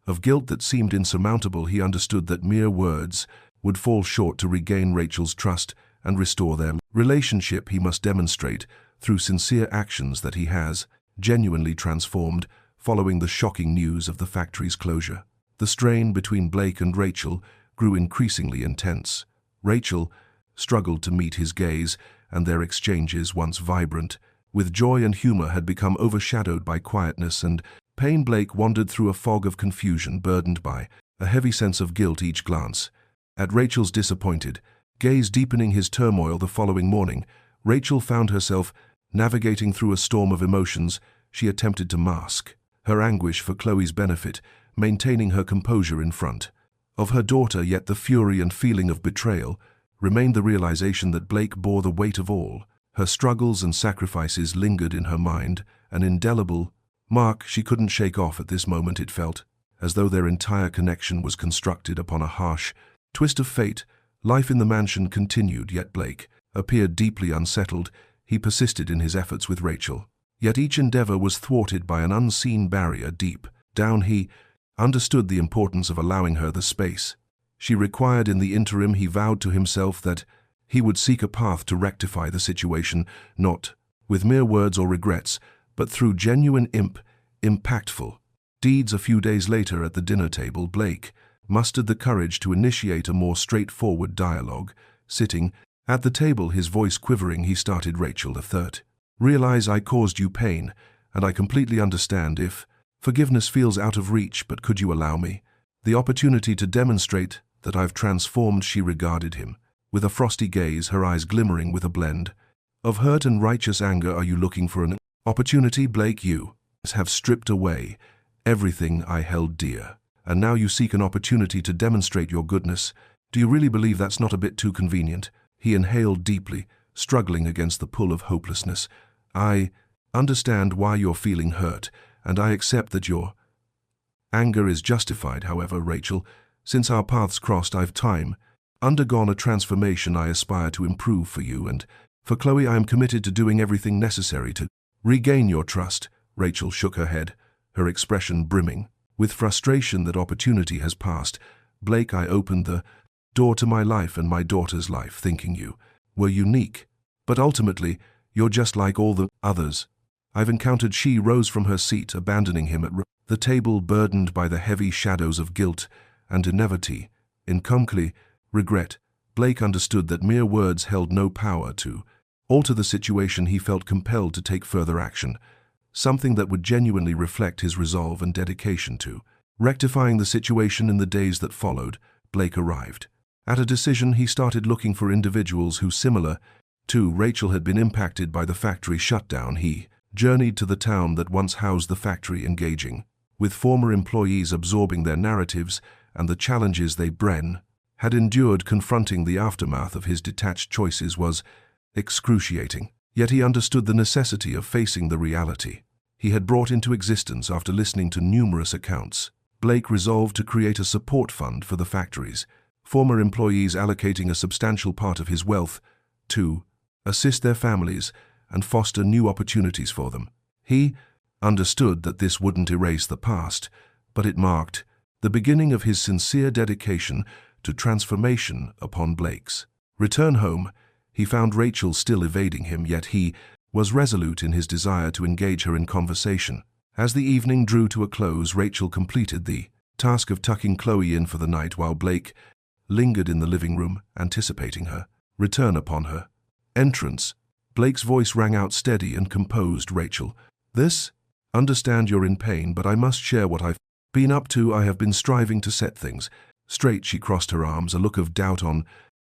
Speaker 1: of guilt that seemed insurmountable. He understood that mere words would fall short to regain Rachel's trust and restore their relationship. He must demonstrate through sincere actions that he has genuinely transformed following the shocking news of the factory's closure. The strain between Blake and Rachel grew increasingly intense. Rachel struggled to meet his gaze, and their exchanges, once vibrant with joy and humor, had become overshadowed by quietness and pain. Blake wandered through a fog of confusion, burdened by a heavy sense of guilt. Each glance at Rachel's disappointed gaze deepening his turmoil. The following morning, Rachel found herself navigating through a storm of emotions. She attempted to mask her anguish for Chloe's benefit, maintaining her composure in front of her daughter, yet the fury and feeling of betrayal remained. The realization that Blake bore the weight of all her struggles and sacrifices lingered in her mind, an indelible mark she couldn't shake off at this moment. It felt as though their entire connection was constructed upon a harsh twist of fate. Life in the mansion continued, yet Blake appeared deeply unsettled. He persisted in his efforts with Rachel, yet each endeavor was thwarted by an unseen barrier. Deep down, he understood the importance of allowing her the space she required. In the interim, he vowed to himself that he would seek a path to rectify the situation, not with mere words or regrets, but through genuine impactful deeds. A few days later, at the dinner table, Blake mustered the courage to initiate a more straightforward dialogue. Sitting at the table, his voice quivering, he started, Rachel, realize I caused you pain, and I completely understand if forgiveness feels out of reach, but could you allow me the opportunity to demonstrate that I've transformed? She regarded him with a frosty gaze, her eyes glimmering with a blend of hurt and righteous anger. Are you looking for an opportunity, Blake? You have stripped away everything I held dear, and now you seek an opportunity to demonstrate your goodness. Do you really believe that's not a bit too convenient? He inhaled deeply, struggling against the pull of hopelessness. I understand why you're feeling hurt, and I accept that your anger is justified. However, Rachel, since our paths crossed, I've undergone a transformation. I aspire to improve for you, and for Chloe I am committed to doing everything necessary to regain your trust. Rachel shook her head, her expression brimming with frustration. That opportunity has passed, Blake. I opened the door to my life and my daughter's life, thinking you were unique, but ultimately you're just like all the others I've encountered. She rose from her seat, abandoning him at the table, burdened by the heavy shadows of guilt and inevitability. In regret, Blake understood that mere words held no power to alter the situation. He felt compelled to take further action, something that would genuinely reflect his resolve and dedication to rectifying the situation. In the days that followed, Blake arrived at a decision. He started looking for individuals who, similar to Rachel, had been impacted by the factory shutdown. He journeyed to the town that once housed the factory, engaging with former employees, absorbing their narratives and the challenges they had endured. Confronting the aftermath of his detached choices was excruciating, yet he understood the necessity of facing the reality he had brought into existence. After listening to numerous accounts, Blake resolved to create a support fund for the factory's former employees, allocating a substantial part of his wealth to assist their families and foster new opportunities for them. He understood that this wouldn't erase the past, but it marked the beginning of his sincere dedication to transformation. Upon Blake's return home, he found Rachel still evading him, yet he was resolute in his desire to engage her in conversation. As the evening drew to a close, Rachel completed the task of tucking Chloe in for the night, while Blake lingered in the living room, anticipating her return. Upon her entrance, Blake's voice rang out steady and composed. "Rachel, understand you're in pain, but I must share what I've been up to. I have been striving to set things straight." She crossed her arms, a look of doubt on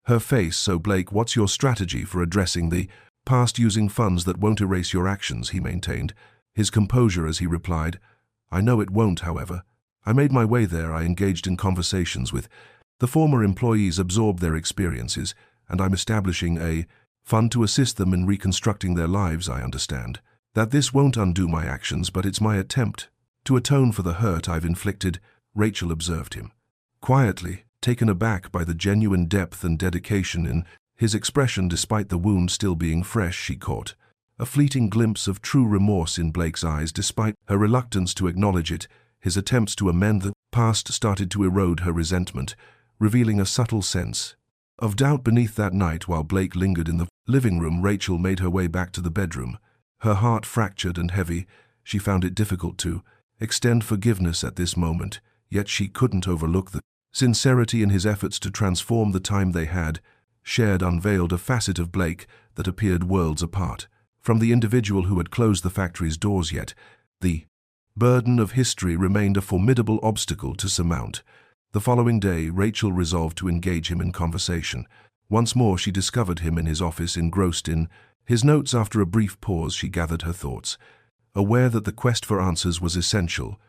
Speaker 1: her face. "So Blake, what's your strategy for addressing the past using funds that won't erase your actions?" He maintained his composure as he replied, "I know it won't, however. I made my way there. I engaged in conversations with the former employees, absorbed their experiences, and I'm establishing a fund to assist them in reconstructing their lives. I understand that this won't undo my actions, but it's my attempt to atone for the hurt I've inflicted." Rachel observed him quietly, taken aback by the genuine depth and dedication in his expression. Despite the wound still being fresh, she caught a fleeting glimpse of true remorse in Blake's eyes. Despite her reluctance to acknowledge it, his attempts to amend the past started to erode her resentment, revealing a subtle sense of doubt beneath. That night, while Blake lingered in the living room, Rachel made her way back to the bedroom. Her heart fractured and heavy. She found it difficult to extend forgiveness at this moment, yet she couldn't overlook the sincerity in his efforts to transform. The time they had shared unveiled a facet of Blake that appeared worlds apart from the individual who had closed the factory's doors. Yet the burden of history remained a formidable obstacle to surmount. The following day, Rachel resolved to engage him in conversation. Once more, she discovered him in his office, engrossed in his notes. After a brief pause, she gathered her thoughts. Aware that the quest for answers was essential,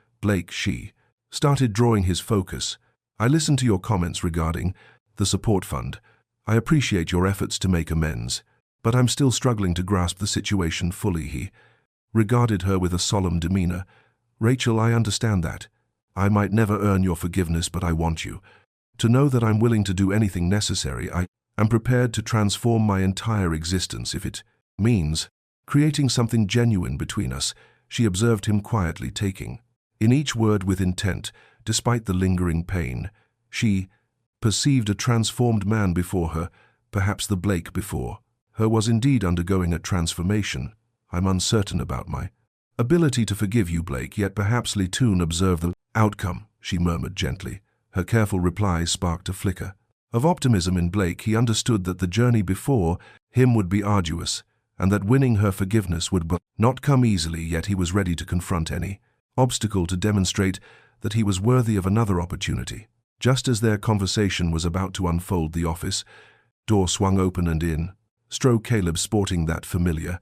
Speaker 1: she started drawing his focus. "I listened to your comments regarding the support fund. I appreciate your efforts to make amends, but I'm still struggling to grasp the situation fully." He regarded her with a solemn demeanor. "Rachel, I understand that. I might never earn your forgiveness, but I want you to know that I'm willing to do anything necessary. I am prepared to transform my entire existence if it means creating something genuine between us." She observed him quietly, taking in each word with intent. Despite the lingering pain, she perceived a transformed man before her. Perhaps the Blake before her was indeed undergoing a transformation. "I'm uncertain about my ability to forgive you, Blake, yet perhaps Toon observe the outcome," she murmured gently. Her careful reply sparked a flicker of optimism in Blake. He understood that the journey before him would be arduous, and that winning her forgiveness would not come easily, yet he was ready to confront any obstacle to demonstrate that he was worthy of another opportunity. Just as their conversation was about to unfold, the office door swung open and in strode Caleb, sporting that familiar,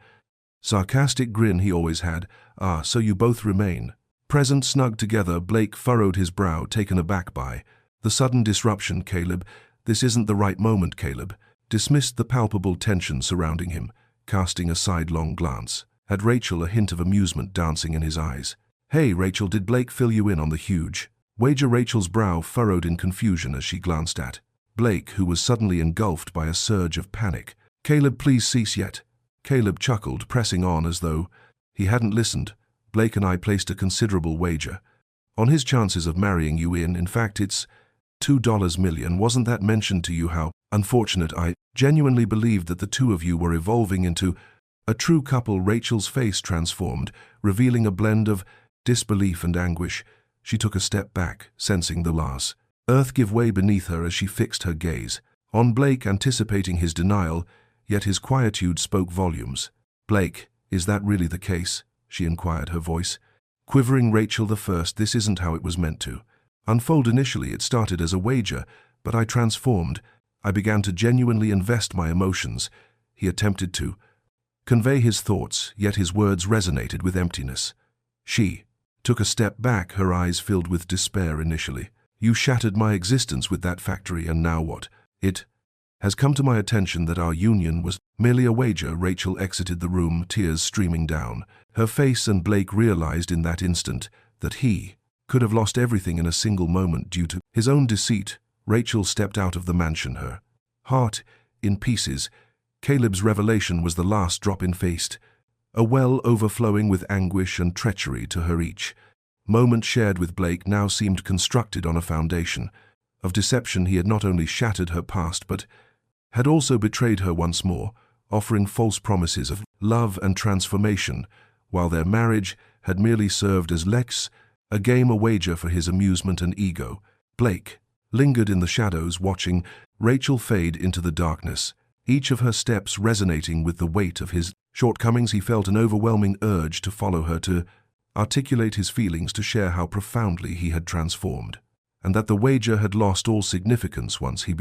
Speaker 1: sarcastic grin he always had. "Ah, so you both remain present." Snugged together, Blake furrowed his brow, taken aback by the sudden disruption. "Caleb, this isn't the right moment." Caleb dismissed the palpable tension surrounding him, casting a sidelong glance at Rachel, a hint of amusement dancing in his eyes. "Hey, Rachel, did Blake fill you in on the huge wager?" Rachel's brow furrowed in confusion as she glanced at Blake, who was suddenly engulfed by a surge of panic. "Caleb, please cease yet." Caleb chuckled, pressing on as though he hadn't listened. "Blake and I placed a considerable wager on his chances of marrying you. In fact, it's $2 million. Wasn't that mentioned to you? How unfortunate. I genuinely believed that the two of you were evolving into a true couple." Rachel's face transformed, revealing a blend of disbelief and anguish. She took a step back, sensing the loss earth give way beneath her as she fixed her gaze on Blake, anticipating his denial, yet his quietude spoke volumes. "Blake, is that really the case?" she inquired, her voice quivering. "Rachel the first, this isn't how it was meant to unfold. Initially, it started as a wager, but I transformed. I began to genuinely invest my emotions." He attempted to convey his thoughts, yet his words resonated with emptiness. She took a step back, her eyes filled with despair. "Initially, you shattered my existence with that factory, and now what? It has come to my attention that our union was merely a wager." Rachel exited the room, tears streaming down her face, and Blake realized in that instant that he could have lost everything in a single moment due to his own deceit. Rachel stepped out of the mansion, her heart in pieces. Caleb's revelation was the last drop in faced, a well overflowing with anguish and treachery to her. Each moment shared with Blake now seemed constructed on a foundation of deception. He had not only shattered her past, but had also betrayed her once more, offering false promises of love and transformation, while their marriage had merely served as a game, a wager for his amusement and ego. Blake lingered in the shadows, watching Rachel fade into the darkness, each of her steps resonating with the weight of his shortcomings. He felt an overwhelming urge to follow her, to articulate his feelings, to share how profoundly he had transformed, and that the wager had lost all significance once he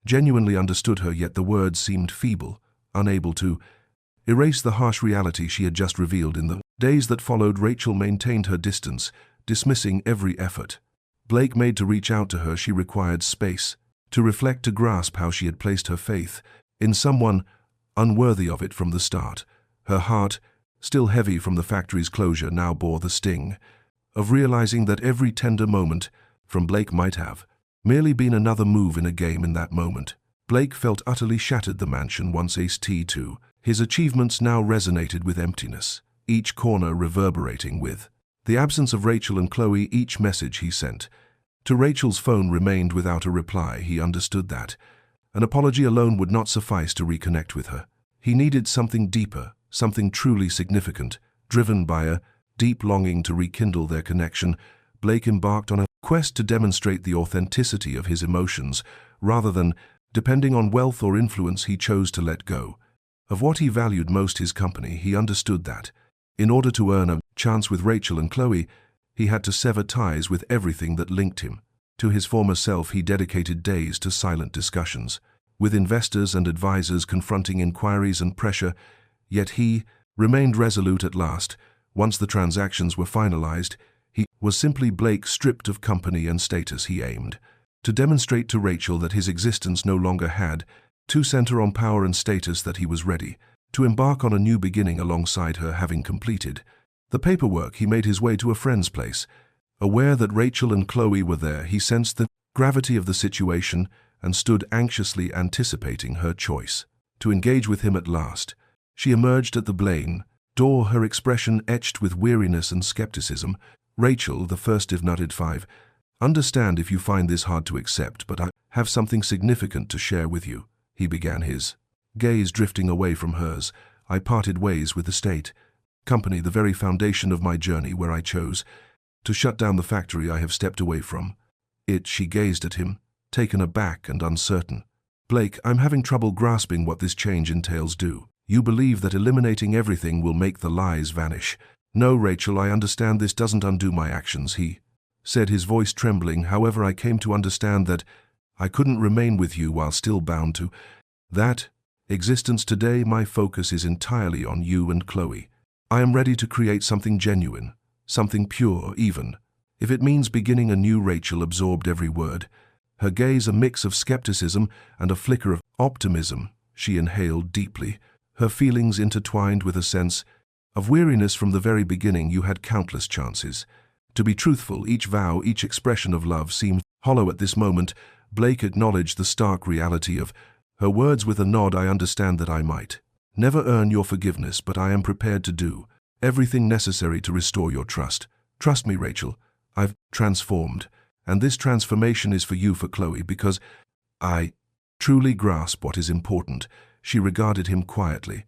Speaker 1: genuinely understood her. Yet the words seemed feeble, unable to erase the harsh reality she had just revealed. In the days that followed, Rachel maintained her distance, dismissing every effort Blake made to reach out to her. She required space to reflect, to grasp how she had placed her faith in someone unworthy of it from the start. Her heart, still heavy from the factory's closure, now bore the sting of realizing that every tender moment from Blake might have merely been another move in a game. In that moment, Blake felt utterly shattered. The mansion, once aced to his achievements, now resonated with emptiness, each corner reverberating with the absence of Rachel and Chloe. Each message he sent to Rachel's phone remained without a reply. He understood that an apology alone would not suffice to reconnect with her. He needed something deeper, something truly significant. Driven by a deep longing to rekindle their connection, Blake embarked on a quest to demonstrate the authenticity of his emotions. Rather than depending on wealth or influence, he chose to let go of what he valued most, his company. He understood that in order to earn a chance with Rachel and Chloe, he had to sever ties with everything that linked him to his former self. He dedicated days to silent discussions with investors and advisors, confronting inquiries and pressure, yet he remained resolute. At last, once the transactions were finalized, he was simply Blake, stripped of company and status. He aimed to demonstrate to Rachel that his existence no longer had to center on power and status, that he was ready to embark on a new beginning alongside her. Having completed the paperwork, he made his way to a friend's place. Aware that Rachel and Chloe were there, he sensed the gravity of the situation and stood anxiously anticipating her choice to engage with him. At last, she emerged at the Blaine door, her expression etched with weariness and skepticism. "Rachel, the first if not 5. Understand if you find this hard to accept, but I have something significant to share with you," he began, his gaze drifting away from hers. "I parted ways with the state company, the very foundation of my journey, where I chose to shut down the factory I have stepped away from it." She gazed at him, taken aback and uncertain. "Blake, I'm having trouble grasping what this change entails. Do you believe that eliminating everything will make the lies vanish?" "No, Rachel, I understand this doesn't undo my actions," he said, his voice trembling. "However, I came to understand that I couldn't remain with you while still bound to that existence. Today, my focus is entirely on you and Chloe. I am ready to create something genuine, something pure, even if it means beginning anew." Rachel absorbed every word, her gaze a mix of skepticism and a flicker of optimism. She inhaled deeply, her feelings intertwined with a sense of weariness. "From the very beginning, you had countless chances to be truthful. Each vow, each expression of love seemed hollow at this moment." Blake acknowledged the stark reality of her words with a nod. "I understand that I might never earn your forgiveness, but I am prepared to do everything necessary to restore your trust. Trust me, Rachel, I've transformed, and this transformation is for you, for Chloe, because I truly grasp what is important." She regarded him quietly,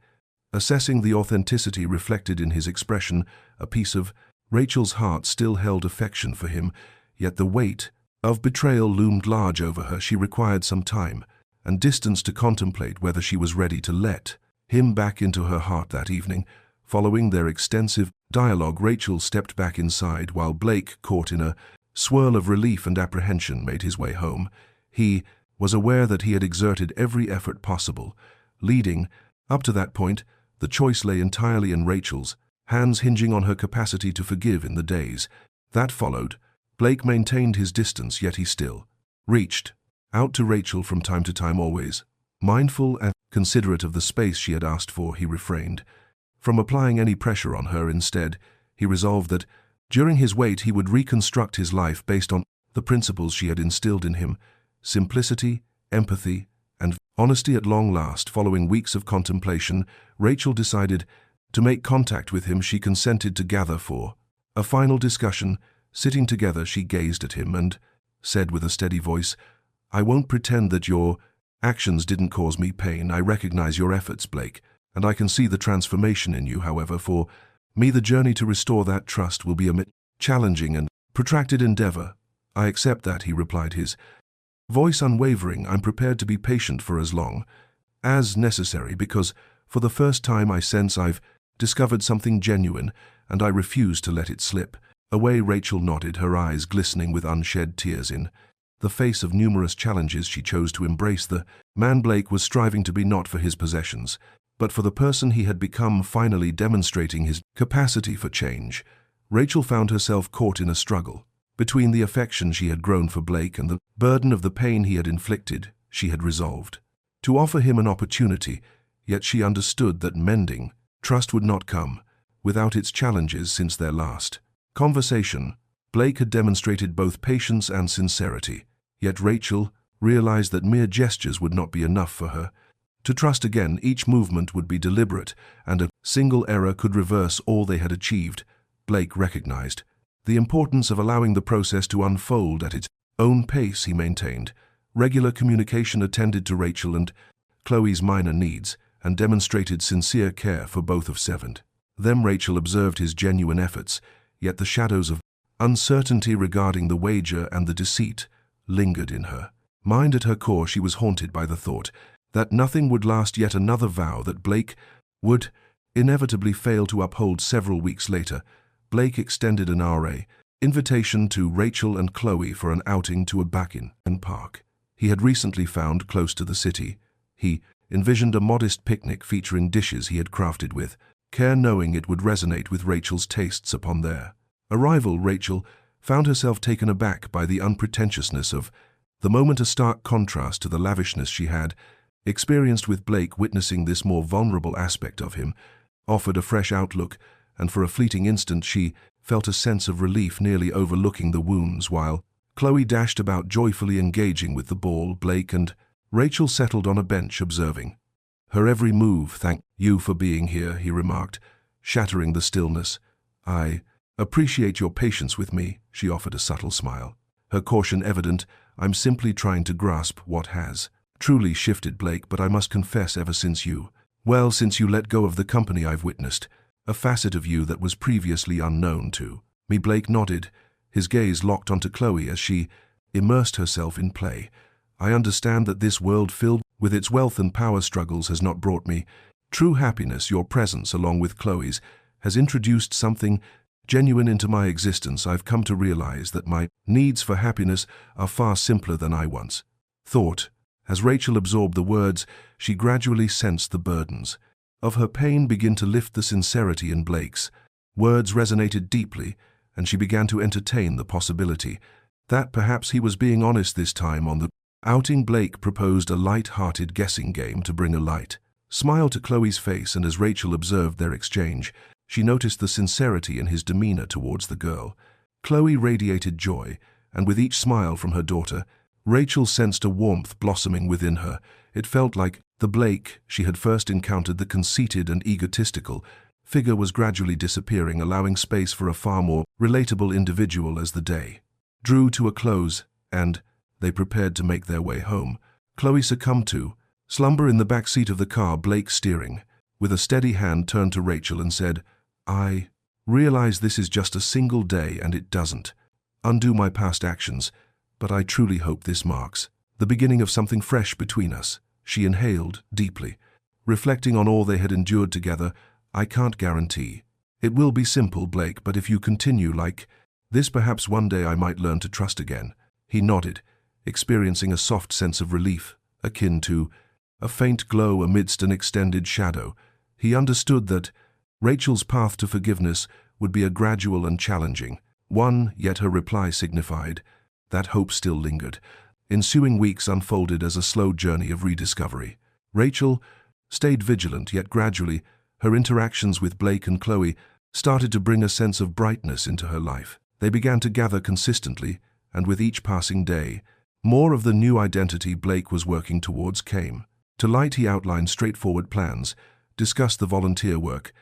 Speaker 1: assessing the authenticity reflected in his expression. A piece of Rachel's heart still held affection for him, yet the weight of betrayal loomed large over her. She required some time and distance to contemplate whether she was ready to let him back into her heart that evening. Following their extensive dialogue, Rachel stepped back inside while Blake, caught in a swirl of relief and apprehension, made his way home. He was aware that he had exerted every effort possible. Leading up to that point, the choice lay entirely in Rachel's hands, hinging on her capacity to forgive in the days that followed. Blake maintained his distance, yet he still reached out to Rachel from time to time. Always mindful and considerate of the space she had asked for, he refrained from applying any pressure on her. Instead, he resolved that during his wait he would reconstruct his life based on the principles she had instilled in him: simplicity, empathy, and honesty. At long last, following weeks of contemplation, Rachel decided to make contact with him. She consented to gather for a final discussion. Sitting together, she gazed at him and said with a steady voice, "I won't pretend that your actions didn't cause me pain. I recognize your efforts, Blake, and I can see the transformation in you. However, for me, the journey to restore that trust will be a challenging and protracted endeavor." "I accept that," he replied, his voice unwavering. "I'm prepared to be patient for as long as necessary, because for the first time I sense I've discovered something genuine, and I refuse to let it slip away." Rachel nodded, her eyes glistening with unshed tears. In the face of numerous challenges, she chose to embrace the man Blake was striving to be, not for his possessions, but for the person he had become, finally demonstrating his capacity for change. Rachel found herself caught in a struggle between the affection she had grown for Blake and the burden of the pain he had inflicted. She had resolved to offer him an opportunity, yet she understood that mending trust would not come without its challenges. Since their last conversation, Blake had demonstrated both patience and sincerity, yet Rachel realized that mere gestures would not be enough for her to trust again. Each movement would be deliberate, and a single error could reverse all they had achieved. Blake recognized the importance of allowing the process to unfold at its own pace. He maintained regular communication, attended to Rachel and Chloe's minor needs, and demonstrated sincere care for both of them. Rachel observed his genuine efforts, yet the shadows of uncertainty regarding the wager and the deceit lingered in her mind. At her core, she was haunted by the thought that nothing would last. Yet another vow that Blake would inevitably fail to uphold. Several weeks later, Blake extended an invitation to Rachel and Chloe for an outing to a backyard park he had recently found close to the city. He envisioned a modest picnic featuring dishes he had crafted with care, knowing it would resonate with Rachel's tastes. Upon their arrival, Rachel found herself taken aback by the unpretentiousness of the moment, a stark contrast to the lavishness she had experienced with Blake. Witnessing this more vulnerable aspect of him offered a fresh outlook, and for a fleeting instant she felt a sense of relief, nearly overlooking the wounds. While Chloe dashed about, joyfully engaging with the ball, Blake and Rachel settled on a bench, observing her every move. "Thank you for being here," he remarked, shattering the stillness. "I appreciate your patience with me," she offered, a subtle smile, her caution evident. "I'm simply trying to grasp what has truly shifted, Blake, but I must confess, ever since you let go of the company, I've witnessed a facet of you that was previously unknown to me." Blake nodded, his gaze locked onto Chloe as she immersed herself in play. "I understand that this world, filled with its wealth and power struggles, has not brought me true happiness. Your presence, along with Chloe's, has introduced something genuine into my existence. I've come to realize that my needs for happiness are far simpler than I once thought." As Rachel absorbed the words, she gradually sensed the burdens of her pain begin to lift. The sincerity in Blake's words resonated deeply, and she began to entertain the possibility that perhaps he was being honest this time. On the outing, Blake proposed a light-hearted guessing game to bring a light smile to Chloe's face, and as Rachel observed their exchange, she noticed the sincerity in his demeanor towards the girl. Chloe radiated joy, and with each smile from her daughter, Rachel sensed a warmth blossoming within her. It felt like the Blake she had first encountered. The conceited and egotistical figure was gradually disappearing, allowing space for a far more relatable individual. As the day drew to a close and they prepared to make their way home, Chloe succumbed to slumber in the back seat of the car. Blake, steering with a steady hand, turned to Rachel and said, "I realize this is just a single day and it doesn't undo my past actions, but I truly hope this marks the beginning of something fresh between us." She inhaled deeply. Reflecting on all they had endured together, "I can't guarantee it will be simple, Blake, but if you continue like this, perhaps one day I might learn to trust again." He nodded, experiencing a soft sense of relief, akin to a faint glow amidst an extended shadow. He understood that Rachel's path to forgiveness would be a gradual and challenging one, yet her reply signified that hope still lingered. Ensuing weeks unfolded as a slow journey of rediscovery. Rachel stayed vigilant, yet gradually, her interactions with Blake and Chloe started to bring a sense of brightness into her life. They began to gather consistently, and with each passing day, more of the new identity Blake was working towards came to light. He outlined straightforward plans, discussed the volunteer work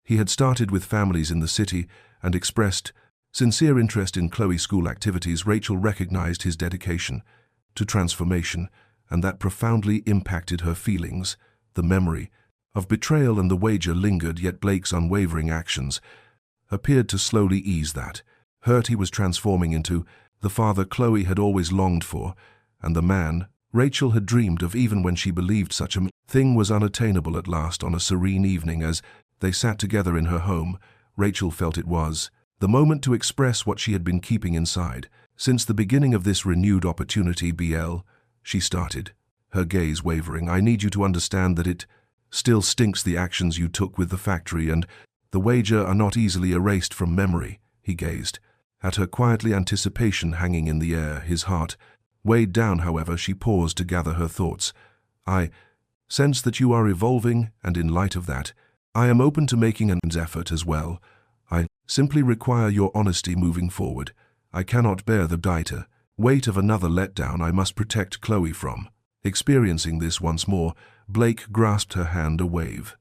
Speaker 1: he had started with families in the city, and expressed sincere interest in Chloe's school activities. Rachel recognized his dedication to transformation, and that profoundly impacted her feelings. The memory of betrayal and the wager lingered, yet Blake's unwavering actions appeared to slowly ease that hurt. He was transforming into the father Chloe had always longed for, and the man Rachel had dreamed of, even when she believed such a thing was unattainable. At last, on a serene evening, as they sat together in her home, Rachel felt it was the moment to express what she had been keeping inside since the beginning of this renewed opportunity. "BL," she started, her gaze wavering, "I need you to understand that it still stinks. The actions you took with the factory and the wager are not easily erased from memory." He gazed at her quietly, anticipation hanging in the air, his heart weighed down. However, she paused to gather her thoughts. "I sense that you are evolving, and in light of that, I am open to making an effort as well. I simply require your honesty moving forward. I cannot bear the weight of another letdown I must protect Chloe from." Experiencing this once more, Blake grasped her hand, a wave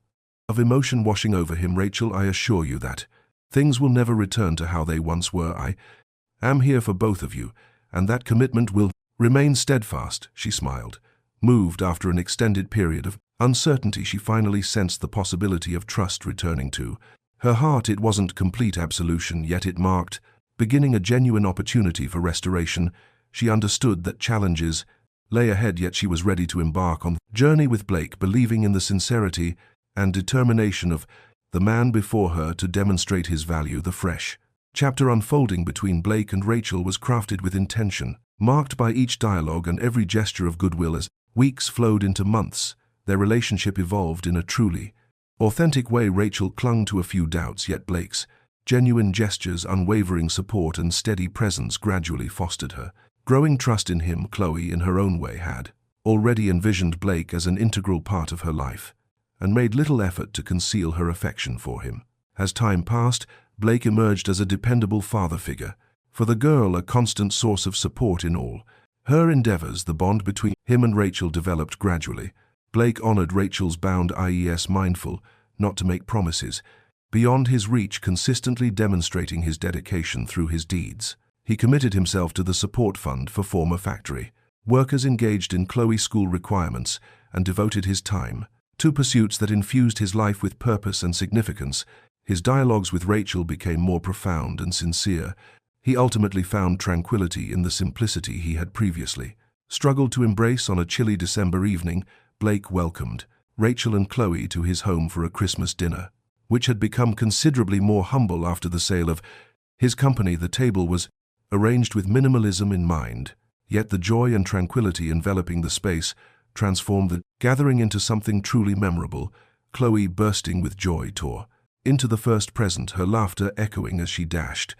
Speaker 1: of emotion washing over him. "Rachel, I assure you that things will never return to how they once were. I am here for both of you, and that commitment will remain steadfast." She smiled, moved. After an extended period of uncertainty, she finally sensed the possibility of trust returning to her heart. It wasn't complete absolution, yet it marked beginning a genuine opportunity for restoration. She understood that challenges lay ahead, yet she was ready to embark on the journey with Blake, believing in the sincerity and determination of the man before her to demonstrate his value. The fresh chapter unfolding between Blake and Rachel was crafted with intention, marked by each dialogue and every gesture of goodwill. As weeks flowed into months, their relationship evolved in a truly authentic way. Rachel clung to a few doubts, yet Blake's genuine gestures, unwavering support, and steady presence gradually fostered her growing trust in him. Chloe, in her own way, had already envisioned Blake as an integral part of her life, and made little effort to conceal her affection for him. As time passed, Blake emerged as a dependable father figure, for the girl a constant source of support in all her endeavors. The bond between him and Rachel developed gradually. Blake honored Rachel's bound IES, mindful not to make promises beyond his reach, consistently demonstrating his dedication through his deeds. He committed himself to the support fund for former factory workers, engaged in Chloe's school requirements, and devoted his time to pursuits that infused his life with purpose and significance. His dialogues with Rachel became more profound and sincere. He ultimately found tranquility in the simplicity he had previously struggled to embrace. On a chilly December evening, Blake welcomed Rachel and Chloe to his home for a Christmas dinner, which had become considerably more humble after the sale of his company. The table was arranged with minimalism in mind, yet the joy and tranquility enveloping the space transformed the gathering into something truly memorable. Chloe, bursting with joy, tore into the first present, her laughter echoing as she dashed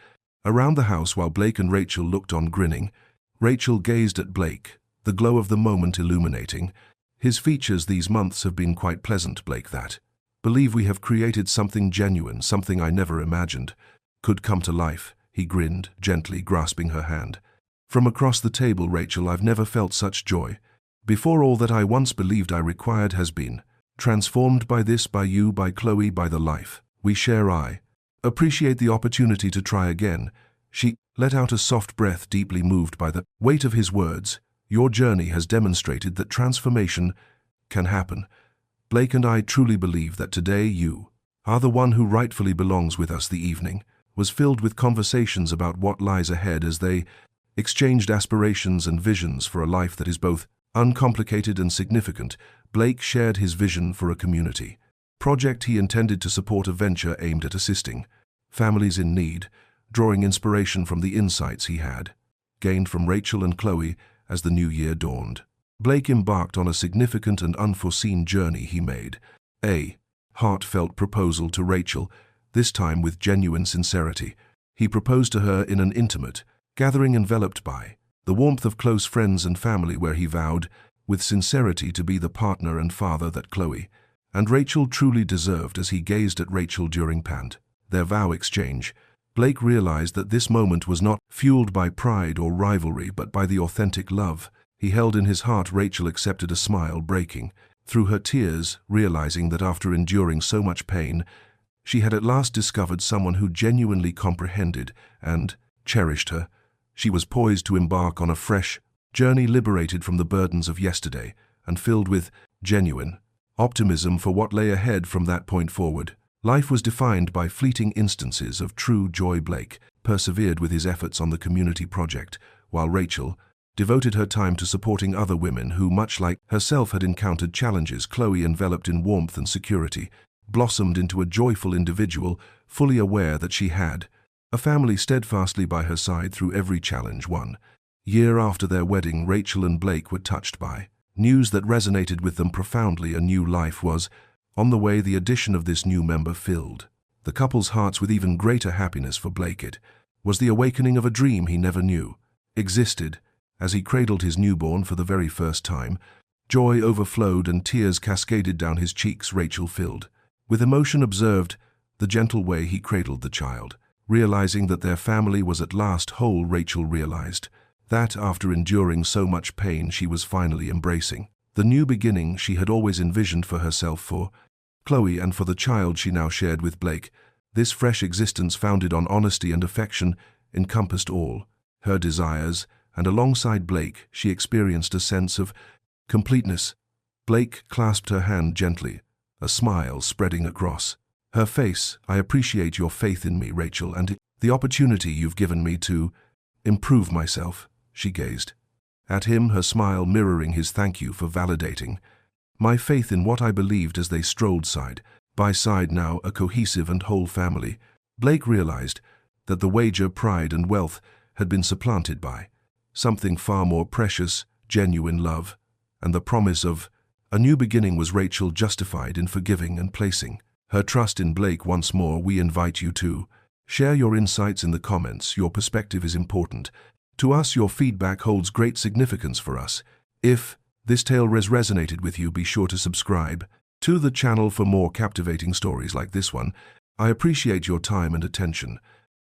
Speaker 1: around the house while Blake and Rachel looked on, grinning. Rachel gazed at Blake, the glow of the moment illuminating his features. "These months have been quite pleasant, Blake. That believe we have created something genuine, something I never imagined could come to life." He grinned, gently grasping her hand from across the table. "Rachel, I've never felt such joy before. All that I once believed I required has been transformed by this, by you, by Chloe, by the life we share. I appreciate the opportunity to try again." She let out a soft breath, deeply moved by the weight of his words. "Your journey has demonstrated that transformation can happen, Blake, and I truly believe that today you are the one who rightfully belongs with us." The evening was filled with conversations about what lies ahead as they exchanged aspirations and visions for a life that is both uncomplicated and significant. Blake shared his vision for a community project he intended to support, a venture aimed at assisting families in need, drawing inspiration from the insights he had gained from Rachel and Chloe as the new year dawned. Blake embarked on a significant and unforeseen journey. He made a heartfelt proposal to Rachel, this time with genuine sincerity. He proposed to her in an intimate gathering enveloped by the warmth of close friends and family, where he vowed with sincerity to be the partner and father that Chloe and Rachel truly deserved. As he gazed at Rachel during their vow exchange, Blake realized that this moment was not fueled by pride or rivalry, but by the authentic love he held in his heart. Rachel accepted, a smile breaking through her tears, realizing that after enduring so much pain, she had at last discovered someone who genuinely comprehended and cherished her. She was poised to embark on a fresh journey, liberated from the burdens of yesterday and filled with genuine optimism for what lay ahead from that point forward. Life was defined by fleeting instances of true joy. Blake persevered with his efforts on the community project, while Rachel devoted her time to supporting other women who, much like herself, had encountered challenges. Chloe, enveloped in warmth and security, blossomed into a joyful individual, fully aware that she had a family steadfastly by her side through every challenge. 1 year after their wedding, Rachel and Blake were touched by news that resonated with them profoundly. A new life was on the way. The addition of this new member filled the couple's hearts with even greater happiness. For Blake, it was the awakening of a dream he never knew existed. As he cradled his newborn for the very first time, joy overflowed and tears cascaded down his cheeks. Rachel, filled with emotion, observed the gentle way he cradled the child. Realizing that their family was at last whole, Rachel realized that after enduring so much pain, she was finally embracing the new beginning she had always envisioned for herself, for Chloe, and for the child she now shared with Blake. This fresh existence, founded on honesty and affection, encompassed all her desires, and alongside Blake, she experienced a sense of completeness. Blake clasped her hand gently, a smile spreading across her face. "I appreciate your faith in me, Rachel, and the opportunity you've given me to improve myself." She gazed at him, her smile mirroring his thank you for validating my faith in what I believed. As they strolled side by side, now a cohesive and whole family, Blake realized that the wager, pride, and wealth had been supplanted by something far more precious: genuine love and the promise of a new beginning. Was Rachel justified in forgiving and placing her trust in Blake once more? We invite you to share your insights in the comments. Your perspective is important to us. Your feedback holds great significance for us. If this tale resonated with you, be sure to subscribe to the channel for more captivating stories like this one. I appreciate your time and attention.